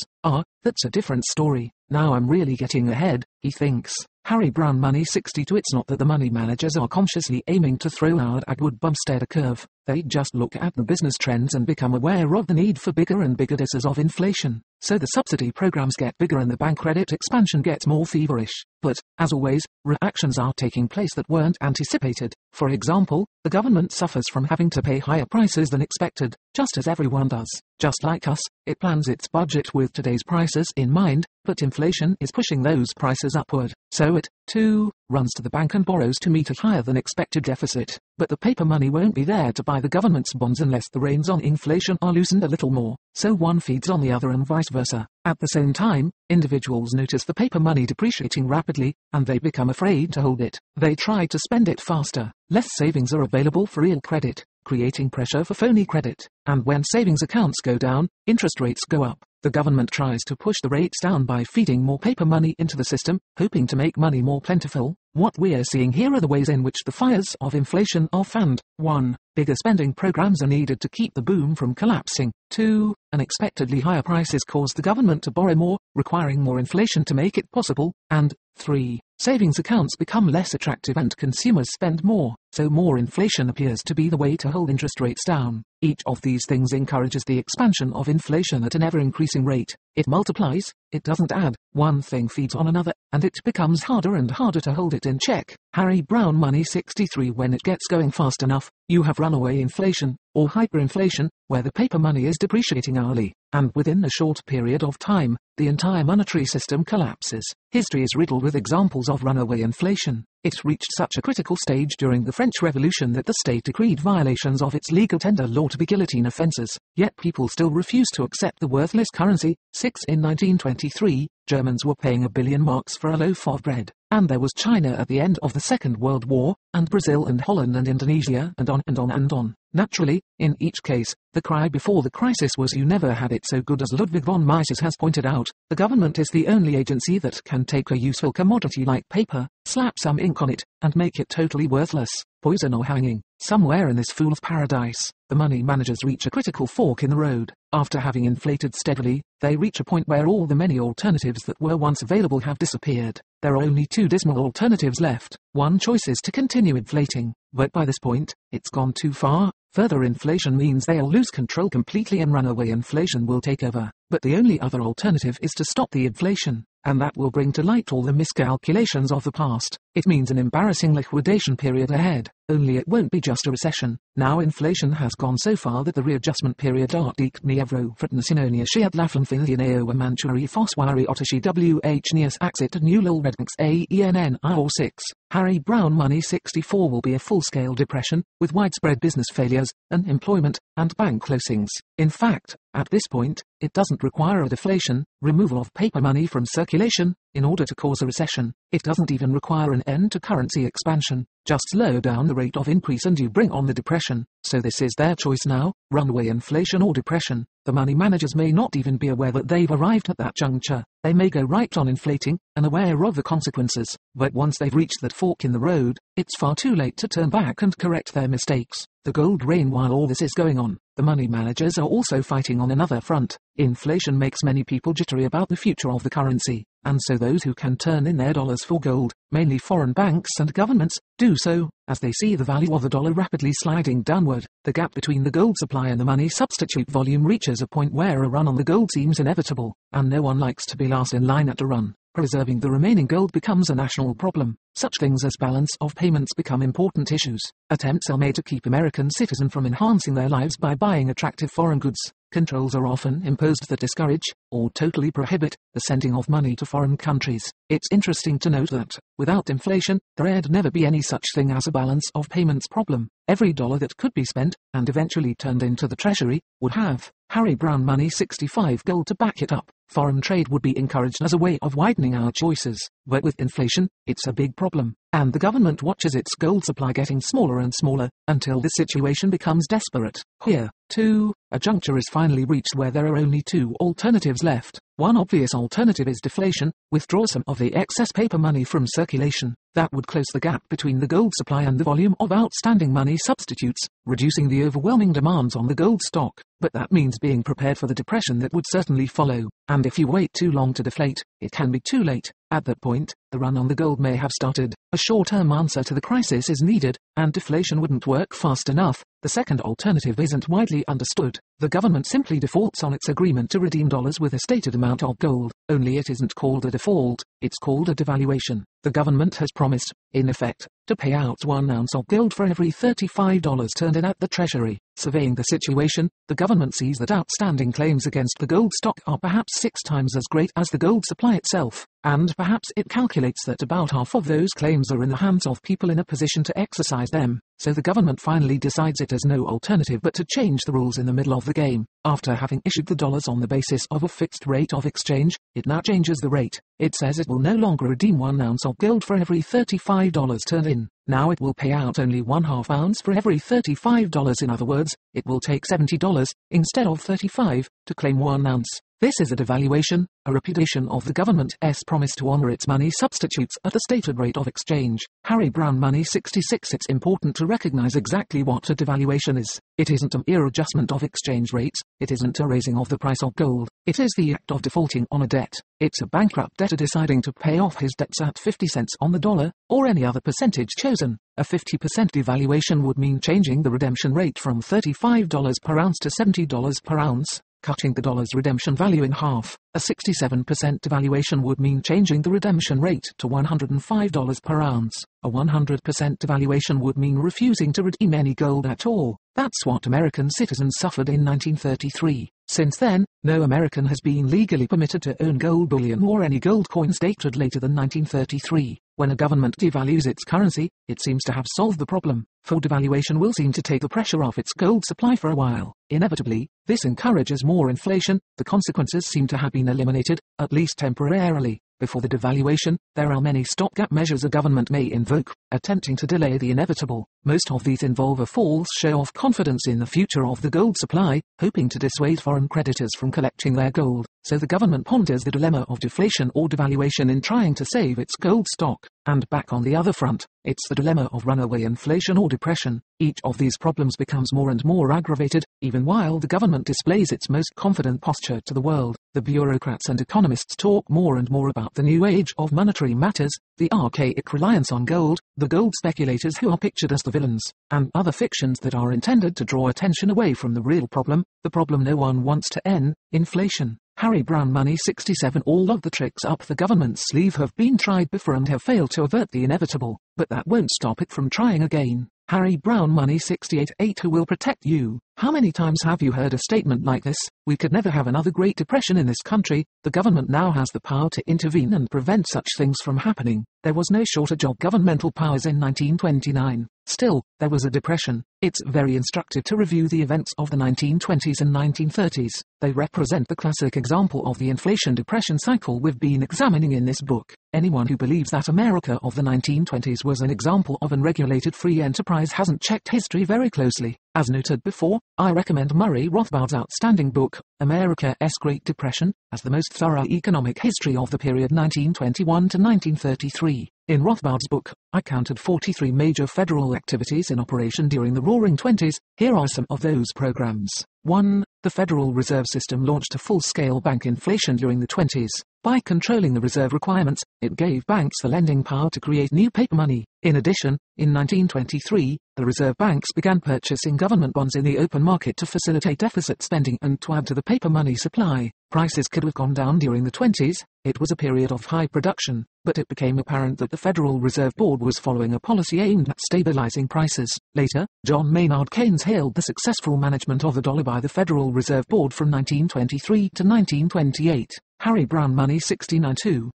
that's a different story. Now I'm really getting ahead, he thinks. Harry Browne Money 62. It's not that the money managers are consciously aiming to throw out Atwood Bumstead a curve. They just look at the business trends and become aware of the need for bigger and bigger doses of inflation. So the subsidy programs get bigger and the bank credit expansion gets more feverish. But, as always, reactions are taking place that weren't anticipated. For example, the government suffers from having to pay higher prices than expected, just as everyone does. Just like us, it plans its budget with today's prices in mind, but inflation is pushing those prices upward. So it, too, runs to the bank and borrows to meet a higher than expected deficit. But the paper money won't be there to buy the government's bonds unless the reins on inflation are loosened a little more. So one feeds on the other and vice versa. At the same time, individuals notice the paper money depreciating rapidly, and they become afraid to hold it. They try to spend it faster. Less savings are available for real credit, creating pressure for phony credit. And when savings accounts go down, interest rates go up. The government tries to push the rates down by feeding more paper money into the system, hoping to make money more plentiful. What we're seeing here are the ways in which the fires of inflation are fanned. 1. Bigger spending programs are needed to keep the boom from collapsing. 2. Unexpectedly higher prices cause the government to borrow more, requiring more inflation to make it possible. And 3. Savings accounts become less attractive and consumers spend more, so more inflation appears to be the way to hold interest rates down. Each of these things encourages the expansion of inflation at an ever-increasing rate. It multiplies, it doesn't add. One thing feeds on another, and it becomes harder and harder to hold it in check. Harry Browne Money 63. When it gets going fast enough, you have runaway inflation, or hyperinflation, where the paper money is depreciating hourly, and within a short period of time, the entire monetary system collapses. History is riddled with examples of runaway inflation. It reached such a critical stage during the French Revolution that the state decreed violations of its legal tender law to be guillotine offences, yet people still refuse to accept the worthless currency. 6. In 1923, Germans were paying 1 billion marks for a loaf of bread. And there was China at the end of the Second World War, and Brazil and Holland and Indonesia, and on and on and on. Naturally, in each case, the cry before the crisis was you never had it so good. As Ludwig von Mises has pointed out, the government is the only agency that can take a useful commodity like paper, slap some ink on it, and make it totally worthless. Poison or hanging. Somewhere in this fool's paradise, the money managers reach a critical fork in the road. After having inflated steadily, they reach a point where all the many alternatives that were once available have disappeared. There are only two dismal alternatives left. One choice is to continue inflating, but by this point, it's gone too far. Further inflation means they'll lose control completely and runaway inflation will take over. But the only other alternative is to stop the inflation, and that will bring to light all the miscalculations of the past. It means an embarrassing liquidation period ahead, only it won't be just a recession. Now inflation has gone so far that the readjustment period artik nievro fritnasinonia shiad laflanfilianeo manchuri foswari otashi wh nias axit nulil rednix aenn IO 6. Harry Browne Money 64 will be a full-scale depression, with widespread business failures, unemployment, and bank closings. In fact, at this point, it doesn't require a deflation, removal of paper money from circulation, in order to cause a recession. It doesn't even require an end to currency expansion. Just slow down the rate of increase and you bring on the depression. So this is their choice now, runaway inflation or depression. The money managers may not even be aware that they've arrived at that juncture. They may go right on inflating, unaware of the consequences. But once they've reached that fork in the road, it's far too late to turn back and correct their mistakes. The gold reign while all this is going on. The money managers are also fighting on another front. Inflation makes many people jittery about the future of the currency, and so those who can turn in their dollars for gold, mainly foreign banks and governments, do so, as they see the value of the dollar rapidly sliding downward. The gap between the gold supply and the money substitute volume reaches a point where a run on the gold seems inevitable, and no one likes to be last in line at a run. Preserving the remaining gold becomes a national problem. Such things as balance of payments become important issues. Attempts are made to keep American citizens from enhancing their lives by buying attractive foreign goods. Controls are often imposed that discourage, or totally prohibit, the sending of money to foreign countries. It's interesting to note that, without inflation, there'd never be any such thing as a balance of payments problem. Every dollar that could be spent, and eventually turned into the treasury, would have Harry Browne Money 65 gold to back it up. Foreign trade would be encouraged as a way of widening our choices, but with inflation, it's a big problem, and the government watches its gold supply getting smaller and smaller, until the situation becomes desperate. Here, too, a juncture is finally reached where there are only two alternatives left. One obvious alternative is deflation, withdraw some of the excess paper money from circulation. That would close the gap between the gold supply and the volume of outstanding money substitutes, reducing the overwhelming demands on the gold stock. But that means being prepared for the depression that would certainly follow. And if you wait too long to deflate, it can be too late. At that point, the run on the gold may have started. A short-term answer to the crisis is needed, and deflation wouldn't work fast enough. The second alternative isn't widely understood. The government simply defaults on its agreement to redeem dollars with a stated amount of gold. Only it isn't called a default, it's called a devaluation. The government has promised, in effect, to pay out 1 ounce of gold for every $35 turned in at the Treasury. Surveying the situation, the government sees that outstanding claims against the gold stock are perhaps 6 times as great as the gold supply itself, and perhaps it calculates that about half of those claims are in the hands of people in a position to exercise them. So the government finally decides it has no alternative but to change the rules in the middle of the game. After having issued the dollars on the basis of a fixed rate of exchange, it now changes the rate. It says it will no longer redeem 1 ounce of gold for every $35 turned in. Now it will pay out only 1/2 ounce for every $35. In other words, it will take $70, instead of $35, to claim 1 ounce. This is a devaluation, a repudiation of the government's promise to honor its money substitutes at the stated rate of exchange. Harry Browne Money 66. It's important to recognize exactly what a devaluation is. It isn't a mere adjustment of exchange rates, it isn't a raising of the price of gold, it is the act of defaulting on a debt. It's a bankrupt debtor deciding to pay off his debts at 50 cents on the dollar, or any other percentage chosen. A 50% devaluation would mean changing the redemption rate from $35 per ounce to $70 per ounce, cutting the dollar's redemption value in half. A 67% devaluation would mean changing the redemption rate to $105 per ounce. A 100% devaluation would mean refusing to redeem any gold at all. That's what American citizens suffered in 1933. Since then, no American has been legally permitted to own gold bullion or any gold coins dated later than 1933. When a government devalues its currency, it seems to have solved the problem, for devaluation will seem to take the pressure off its gold supply for a while. Inevitably, this encourages more inflation. The consequences seem to have been eliminated, at least temporarily. Before the devaluation, there are many stopgap measures a government may invoke, attempting to delay the inevitable. Most of these involve a false show of confidence in the future of the gold supply, hoping to dissuade foreign creditors from collecting their gold. So the government ponders the dilemma of deflation or devaluation in trying to save its gold stock. And back on the other front, it's the dilemma of runaway inflation or depression. Each of these problems becomes more and more aggravated, even while the government displays its most confident posture to the world. The bureaucrats and economists talk more and more about the new age of monetary matters, the archaic reliance on gold, the gold speculators who are pictured as the villains, and other fictions that are intended to draw attention away from the real problem, the problem no one wants to end, inflation. Harry Browne Money 67. All of the tricks up the government's sleeve have been tried before and have failed to avert the inevitable, but that won't stop it from trying again. Harry Browne Money 68. Who will protect you? How many times have you heard a statement like this? We could never have another Great Depression in this country. The government now has the power to intervene and prevent such things from happening. There was no shortage of governmental powers in 1929. Still, there was a depression. It's very instructive to review the events of the 1920s and 1930s. They represent the classic example of the inflation-depression cycle we've been examining in this book. Anyone who believes that America of the 1920s was an example of unregulated free enterprise hasn't checked history very closely. As noted before, I recommend Murray Rothbard's outstanding book, America's Great Depression, as the most thorough economic history of the period 1921 to 1933. In Rothbard's book, I counted 43 major federal activities in operation during the Roaring Twenties. Here are some of those programs. 1. The Federal Reserve System launched a full-scale bank inflation during the 20s. By controlling the reserve requirements, it gave banks the lending power to create new paper money. In addition, in 1923, the reserve banks began purchasing government bonds in the open market to facilitate deficit spending and to add to the paper money supply. Prices could have gone down during the 20s. It was a period of high production, but it became apparent that the Federal Reserve Board was following a policy aimed at stabilizing prices. Later, John Maynard Keynes hailed the successful management of the dollar by the Federal Reserve Board from 1923 to 1928. Harry Browne Money 69.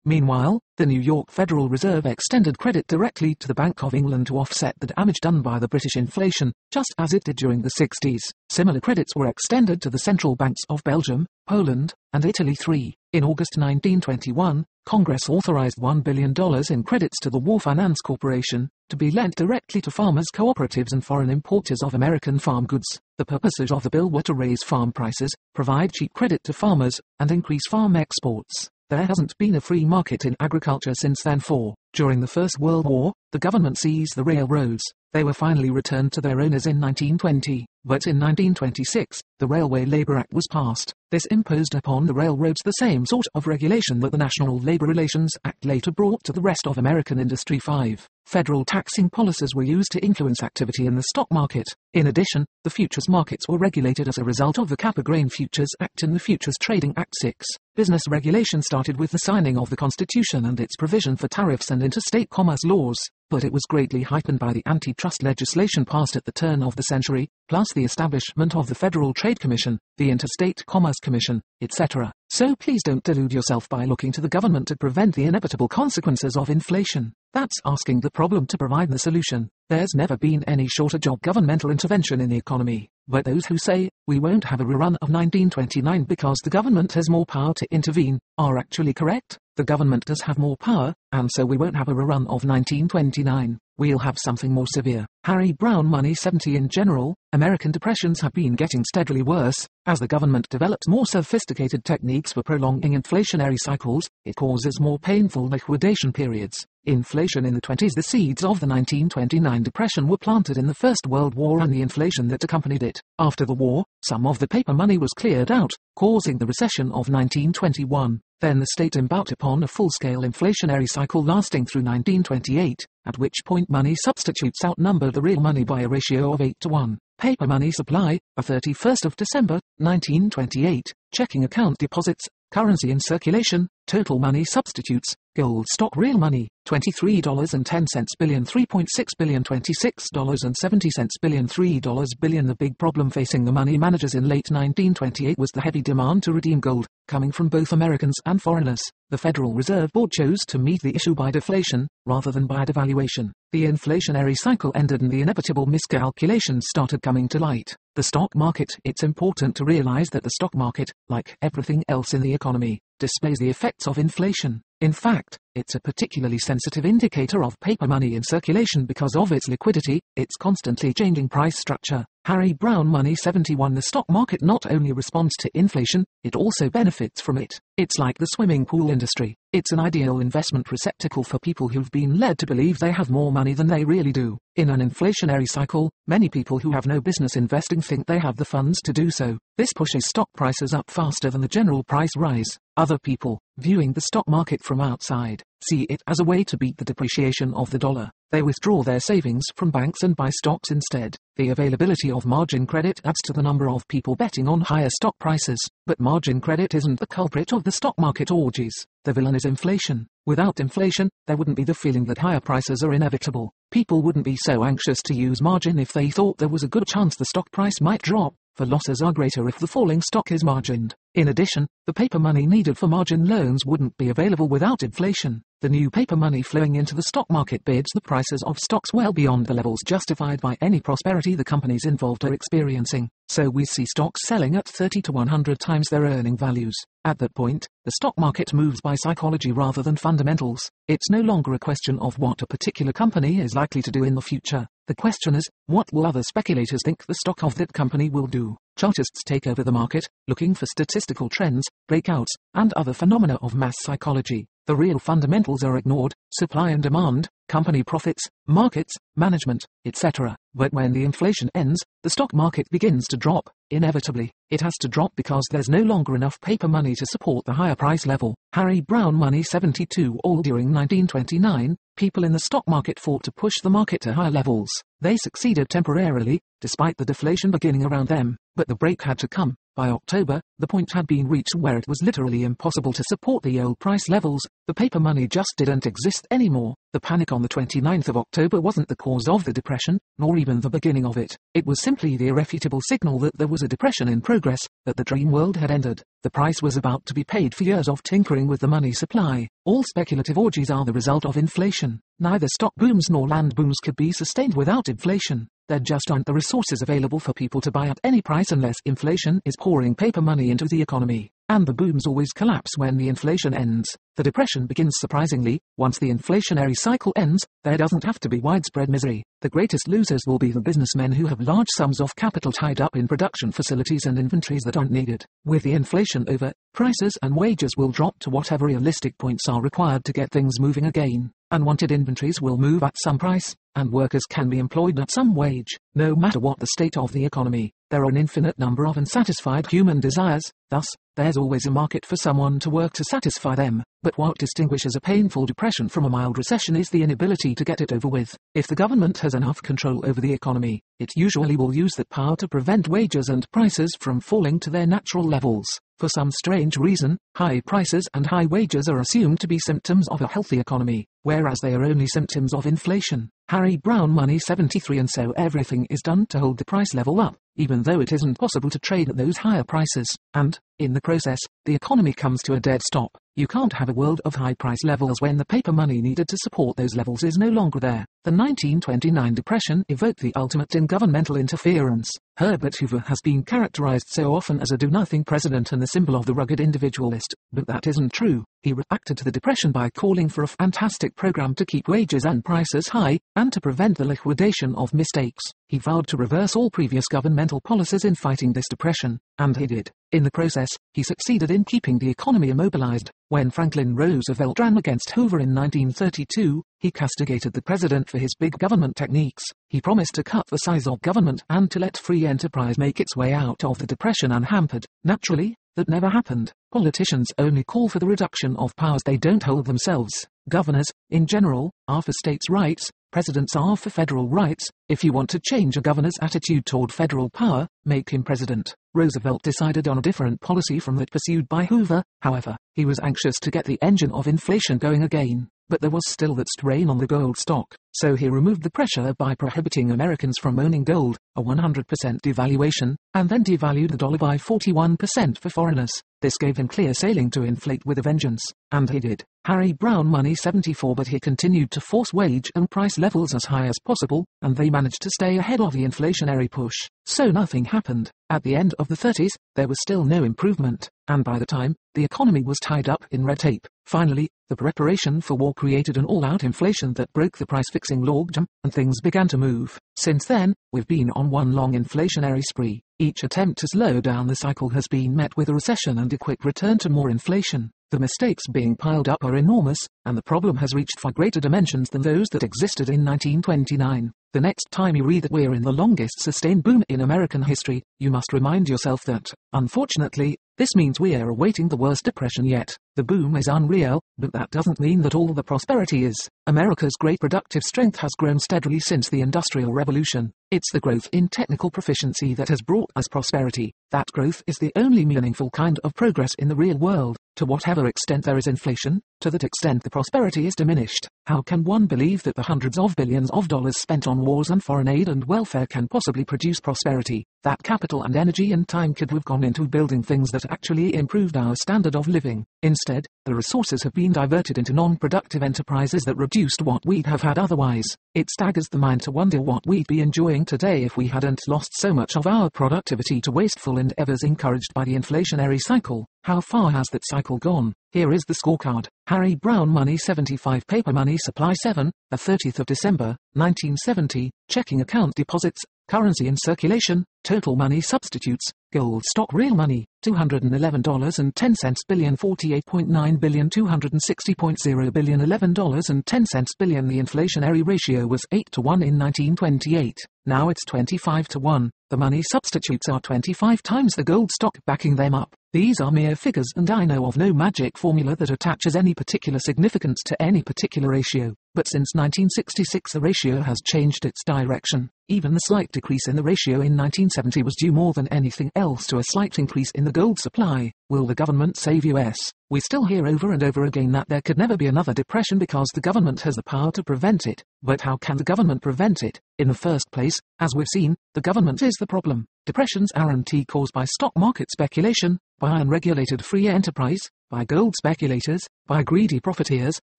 Meanwhile, the New York Federal Reserve extended credit directly to the Bank of England to offset the damage done by the British inflation, just as it did during the 60s. Similar credits were extended to the central banks of Belgium, Poland, and Italy. 3. In August 1921, Congress authorized $1 billion in credits to the War Finance Corporation, to be lent directly to farmers, cooperatives and foreign importers of American farm goods. The purposes of the bill were to raise farm prices, provide cheap credit to farmers, and increase farm exports. There hasn't been a free market in agriculture since then for During the First World War, the government seized the railroads. They were finally returned to their owners in 1920, but in 1926, the Railway Labor Act was passed. This imposed upon the railroads the same sort of regulation that the National Labor Relations Act later brought to the rest of American industry. 5. Federal taxing policies were used to influence activity in the stock market. In addition, the futures markets were regulated as a result of the Capper-Grain Futures Act and the Futures Trading Act. 6. Business regulation started with the signing of the Constitution and its provision for tariffs and interstate commerce laws, but it was greatly heightened by the antitrust legislation passed at the turn of the century, plus the establishment of the Federal Trade Commission, the Interstate Commerce Commission, etc. So please don't delude yourself by looking to the government to prevent the inevitable consequences of inflation. That's asking the problem to provide the solution. There's never been any shortage of governmental intervention in the economy. But those who say, we won't have a rerun of 1929 because the government has more power to intervene, are actually correct. The government does have more power, and so we won't have a rerun of 1929. We'll have something more severe. Harry Browne Money 70. In general, American depressions have been getting steadily worse. As the government develops more sophisticated techniques for prolonging inflationary cycles, it causes more painful liquidation periods. Inflation in the 20s. The seeds of the 1929 depression were planted in the First World War and the inflation that accompanied it. After the war, some of the paper money was cleared out, causing the recession of 1921. Then the state embarked upon a full-scale inflationary cycle lasting through 1928, at which point money substitutes outnumbered the real money by a ratio of 8 to 1. Paper money supply, 31st of December, 1928, checking account deposits, currency in circulation, total money substitutes, gold stock real money, $23.10 billion, $3.6 billion, $26.70 billion, $3 billion. The big problem facing the money managers in late 1928 was the heavy demand to redeem gold, coming from both Americans and foreigners. The Federal Reserve Board chose to meet the issue by deflation, rather than by devaluation. The inflationary cycle ended and the inevitable miscalculations started coming to light. The stock market. It's important to realize that the stock market, like everything else in the economy, displays the effects of inflation. In fact, it's a particularly sensitive indicator of paper money in circulation because of its liquidity, its constantly changing price structure. Harry Browne Money 71. The stock market not only responds to inflation, it also benefits from it. It's like the swimming pool industry. It's an ideal investment receptacle for people who've been led to believe they have more money than they really do. In an inflationary cycle, many people who have no business investing think they have the funds to do so. This pushes stock prices up faster than the general price rise. Other people, viewing the stock market from outside, see it as a way to beat the depreciation of the dollar. They withdraw their savings from banks and buy stocks instead. The availability of margin credit adds to the number of people betting on higher stock prices. But margin credit isn't the culprit of the stock market orgies. The villain is inflation. Without inflation, there wouldn't be the feeling that higher prices are inevitable. People wouldn't be so anxious to use margin if they thought there was a good chance the stock price might drop, for losses are greater if the falling stock is margined. In addition, the paper money needed for margin loans wouldn't be available without inflation. The new paper money flowing into the stock market bids the prices of stocks well beyond the levels justified by any prosperity the companies involved are experiencing. So we see stocks selling at 30 to 100 times their earning values. At that point, the stock market moves by psychology rather than fundamentals. It's no longer a question of what a particular company is likely to do in the future. The question is, what will other speculators think the stock of that company will do? Chartists take over the market, looking for statistical trends, breakouts, and other phenomena of mass psychology. The real fundamentals are ignored: supply and demand, company profits, markets, management, etc. But when the inflation ends, the stock market begins to drop. Inevitably, it has to drop because there's no longer enough paper money to support the higher price level. Harry Browne Money 72. All during 1929, people in the stock market fought to push the market to higher levels. They succeeded temporarily, despite the deflation beginning around them, but the break had to come. By October, the point had been reached where it was literally impossible to support the old price levels. The paper money just didn't exist anymore. The panic on the 29th of October wasn't the cause of the depression, nor even the beginning of it. It was simply the irrefutable signal that there was a depression in progress, that the dream world had ended. The price was about to be paid for years of tinkering with the money supply. All speculative orgies are the result of inflation. Neither stock booms nor land booms could be sustained without inflation. There just aren't the resources available for people to buy at any price unless inflation is pouring paper money into the economy. And the booms always collapse when the inflation ends. The depression begins surprisingly. Once the inflationary cycle ends, there doesn't have to be widespread misery. The greatest losers will be the businessmen who have large sums of capital tied up in production facilities and inventories that aren't needed. With the inflation over, prices and wages will drop to whatever realistic points are required to get things moving again. Unwanted inventories will move at some price, and workers can be employed at some wage. No matter what the state of the economy, there are an infinite number of unsatisfied human desires, thus, there's always a market for someone to work to satisfy them. But what distinguishes a painful depression from a mild recession is the inability to get it over with. If the government has enough control over the economy, it usually will use that power to prevent wages and prices from falling to their natural levels. For some strange reason, high prices and high wages are assumed to be symptoms of a healthy economy, whereas they are only symptoms of inflation. Harry Browne Money 73. And so everything is done to hold the price level up, even though it isn't possible to trade at those higher prices, and, in the process, the economy comes to a dead stop. You can't have a world of high price levels when the paper money needed to support those levels is no longer there. The 1929 Depression evoked the ultimate in governmental interference. Herbert Hoover has been characterized so often as a do-nothing president and the symbol of the rugged individualist, but that isn't true. He reacted to the Depression by calling for a fantastic program to keep wages and prices high, and to prevent the liquidation of mistakes. He vowed to reverse all previous governmental policies in fighting this depression, and he did. In the process, he succeeded in keeping the economy immobilized. When Franklin Roosevelt ran against Hoover in 1932, he castigated the president for his big government techniques. He promised to cut the size of government and to let free enterprise make its way out of the depression unhampered. Naturally, that never happened. Politicians only call for the reduction of powers they don't hold themselves. Governors, in general, are for states' rights. Presidents are for federal rights. If you want to change a governor's attitude toward federal power, make him president. Roosevelt decided on a different policy from that pursued by Hoover. However, he was anxious to get the engine of inflation going again. But there was still that strain on the gold stock, so he removed the pressure by prohibiting Americans from owning gold, a 100% devaluation, and then devalued the dollar by 41% for foreigners. This gave him clear sailing to inflate with a vengeance, and he did. Harry Browne Money 74. But he continued to force wage and price levels as high as possible, and they managed to stay ahead of the inflationary push. So nothing happened. At the end of the 30s, there was still no improvement, and by the time, the economy was tied up in red tape. Finally, the preparation for war created an all-out inflation that broke the price-fixing logjam, and things began to move. Since then, we've been on one long inflationary spree. Each attempt to slow down the cycle has been met with a recession and a quick return to more inflation. The mistakes being piled up are enormous, and the problem has reached far greater dimensions than those that existed in 1929. The next time you read that we're in the longest sustained boom in American history, you must remind yourself that, unfortunately, this means we are awaiting the worst depression yet. The boom is unreal, but that doesn't mean that all the prosperity is. America's great productive strength has grown steadily since the Industrial Revolution. It's the growth in technical proficiency that has brought us prosperity. That growth is the only meaningful kind of progress in the real world. To whatever extent there is inflation, to that extent the prosperity is diminished. How can one believe that the hundreds of billions of dollars spent on wars and foreign aid and welfare can possibly produce prosperity? That capital and energy and time could have gone into building things that actually improved our standard of living. Instead, the resources have been diverted into non-productive enterprises that reduced what we'd have had otherwise. It staggers the mind to wonder what we'd be enjoying today if we hadn't lost so much of our productivity to wasteful endeavors encouraged by the inflationary cycle. How far has that cycle gone? Here is the scorecard. Harry Browne Money 75. Paper money supply 7, the 30th of December, 1970. Checking account deposits, currency in circulation, total money substitutes, gold stock real money, $211.10 billion 48.9 billion 260.0 billion $11.10 billion. The inflationary ratio was 8 to 1 in 1928. Now it's 25 to 1. The money substitutes are 25 times the gold stock backing them up. These are mere figures, and I know of no magic formula that attaches any particular significance to any particular ratio. But since 1966 the ratio has changed its direction. Even the slight decrease in the ratio in 1970 was due more than anything else to a slight increase in the gold supply. Will the government save us? We still hear over and over again that there could never be another depression because the government has the power to prevent it. But how can the government prevent it? In the first place, as we've seen, the government is the problem. Depressions aren't caused by stock market speculation, by unregulated free enterprise, by gold speculators, by greedy profiteers,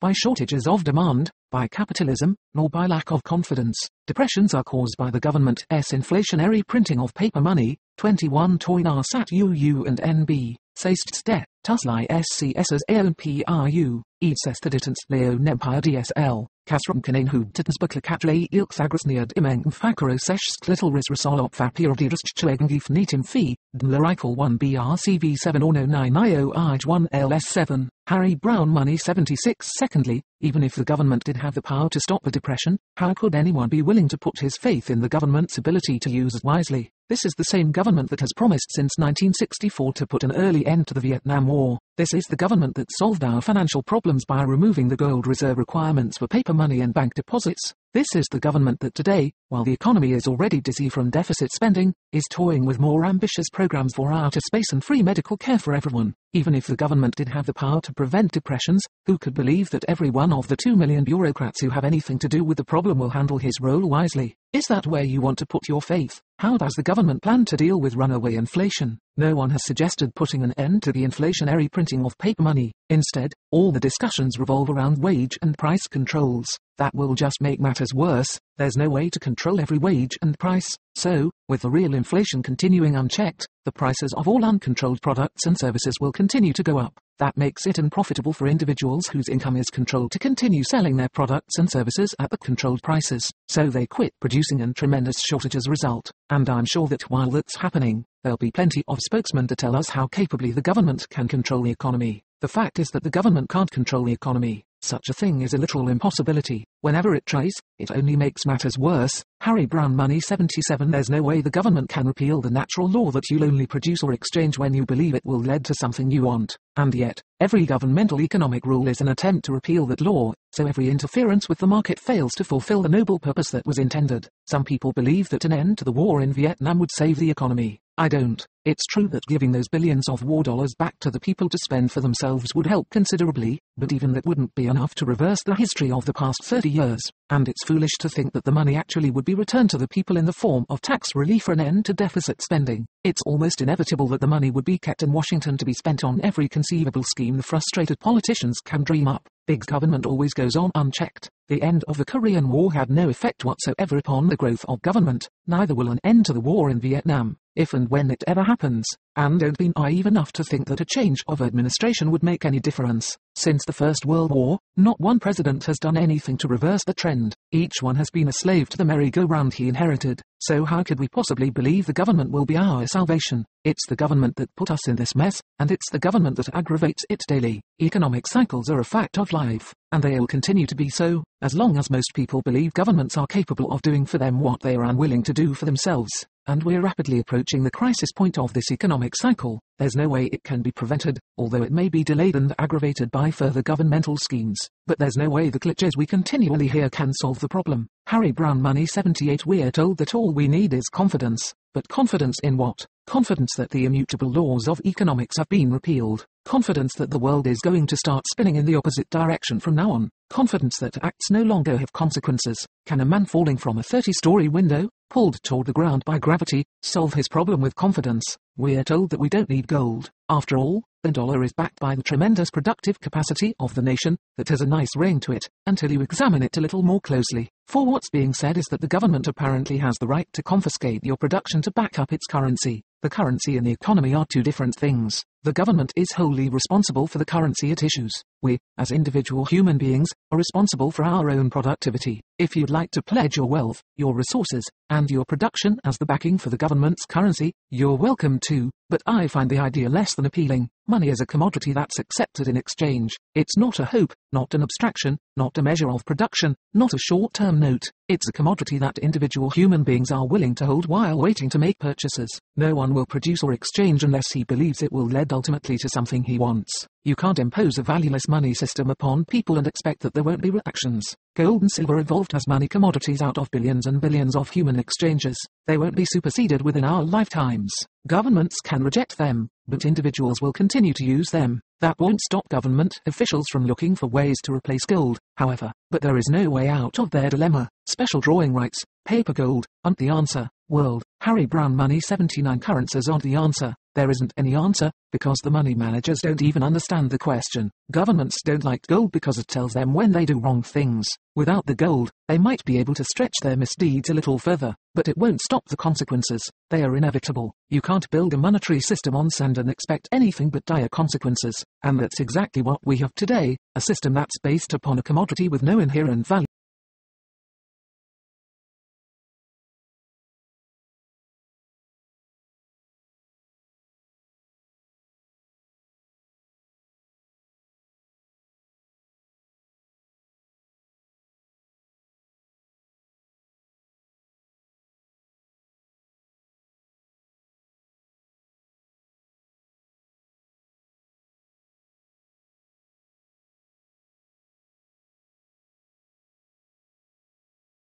by shortages of demand, by capitalism, nor by lack of confidence. Depressions are caused by the government's inflationary printing of paper money. 21 Toynar Sat UU and NB. Saist det, tusli SCSs ANPRU, Edsesteditens Leon Empire DSL, Kasrum Kanen Hubtitens Buklakatlei Ilks Agresniad Imeng Fakaro Seshst Little Risrasol op Fapirdiris Chlegengif Netim Fee, Dlerikel 1 BRCV 7 Orno 9 IO IJ 1 LS 7. Harry Browne Money 76. Secondly, even if the government did have the power to stop the depression, how could anyone be willing to put his faith in the government's ability to use it wisely? This is the same government that has promised since 1964 to put an early end to the Vietnam War. This is the government that solved our financial problems by removing the gold reserve requirements for paper money and bank deposits. This is the government that today, while the economy is already dizzy from deficit spending, is toying with more ambitious programs for outer space and free medical care for everyone. Even if the government did have the power to prevent depressions, who could believe that every one of the 2 million bureaucrats who have anything to do with the problem will handle his role wisely? Is that where you want to put your faith? How does the government plan to deal with runaway inflation? No one has suggested putting an end to the inflationary printing of paper money. Instead, all the discussions revolve around wage and price controls. That will just make matters worse. There's no way to control every wage and price. So, with the real inflation continuing unchecked, the prices of all uncontrolled products and services will continue to go up. That makes it unprofitable for individuals whose income is controlled to continue selling their products and services at the controlled prices. So they quit producing and tremendous shortages result. And I'm sure that while that's happening, there'll be plenty of spokesmen to tell us how capably the government can control the economy. The fact is that the government can't control the economy. Such a thing is a literal impossibility. Whenever it tries, it only makes matters worse. Harry Browne Money 77. There's no way the government can repeal the natural law that you'll only produce or exchange when you believe it will lead to something you want. And yet, every governmental economic rule is an attempt to repeal that law, so every interference with the market fails to fulfill the noble purpose that was intended. Some people believe that an end to the war in Vietnam would save the economy. I don't. It's true that giving those billions of war dollars back to the people to spend for themselves would help considerably, but even that wouldn't be enough to reverse the history of the past 30 years. And it's foolish to think that the money actually would be returned to the people in the form of tax relief or an end to deficit spending. It's almost inevitable that the money would be kept in Washington to be spent on every conceivable scheme the frustrated politicians can dream up. Big government always goes on unchecked. The end of the Korean War had no effect whatsoever upon the growth of government. Neither will an end to the war in Vietnam, if and when it ever happens. And don't be naive enough to think that a change of administration would make any difference. Since the First World War, not one president has done anything to reverse the trend. Each one has been a slave to the merry-go-round he inherited. So how could we possibly believe the government will be our salvation? It's the government that put us in this mess, and it's the government that aggravates it daily. Economic cycles are a fact of life, and they'll continue to be so, as long as most people believe governments are capable of doing for them what they are unwilling to do for themselves. And we're rapidly approaching the crisis point of this economic cycle. There's no way it can be prevented, although it may be delayed and aggravated by further governmental schemes. But there's no way the glitches we continually hear can solve the problem. Harry Browne Money 78. We're told that all we need is confidence. But confidence in what? Confidence that the immutable laws of economics have been repealed. Confidence that the world is going to start spinning in the opposite direction from now on. Confidence that acts no longer have consequences. Can a man falling from a 30-story window, pulled toward the ground by gravity, solve his problem with confidence? We're told that we don't need gold. After all, the dollar is backed by the tremendous productive capacity of the nation, that has a nice ring to it, until you examine it a little more closely. For what's being said is that the government apparently has the right to confiscate your production to back up its currency. The currency and the economy are two different things. The government is wholly responsible for the currency it issues. We, as individual human beings, are responsible for our own productivity. If you'd like to pledge your wealth, your resources, and your production as the backing for the government's currency, you're welcome to, but I find the idea less than appealing. Money is a commodity that's accepted in exchange. It's not a hope, not an abstraction, not a measure of production, not a short-term note. It's a commodity that individual human beings are willing to hold while waiting to make purchases. No one will produce or exchange unless he believes it will lead ultimately to something he wants. You can't impose a valueless money system upon people and expect that there won't be reactions. Gold and silver evolved as money commodities out of billions and billions of human exchanges. They won't be superseded within our lifetimes. Governments can reject them, but individuals will continue to use them. That won't stop government officials from looking for ways to replace gold, however, but there is no way out of their dilemma. Special drawing rights, paper gold, aren't the answer. World Harry Browne Money 79 currencies aren't the answer. There isn't any answer, because the money managers don't even understand the question. Governments don't like gold because it tells them when they do wrong things. Without the gold, they might be able to stretch their misdeeds a little further, but it won't stop the consequences. They are inevitable. You can't build a monetary system on sand and expect anything but dire consequences. And that's exactly what we have today, a system that's based upon a commodity with no inherent value.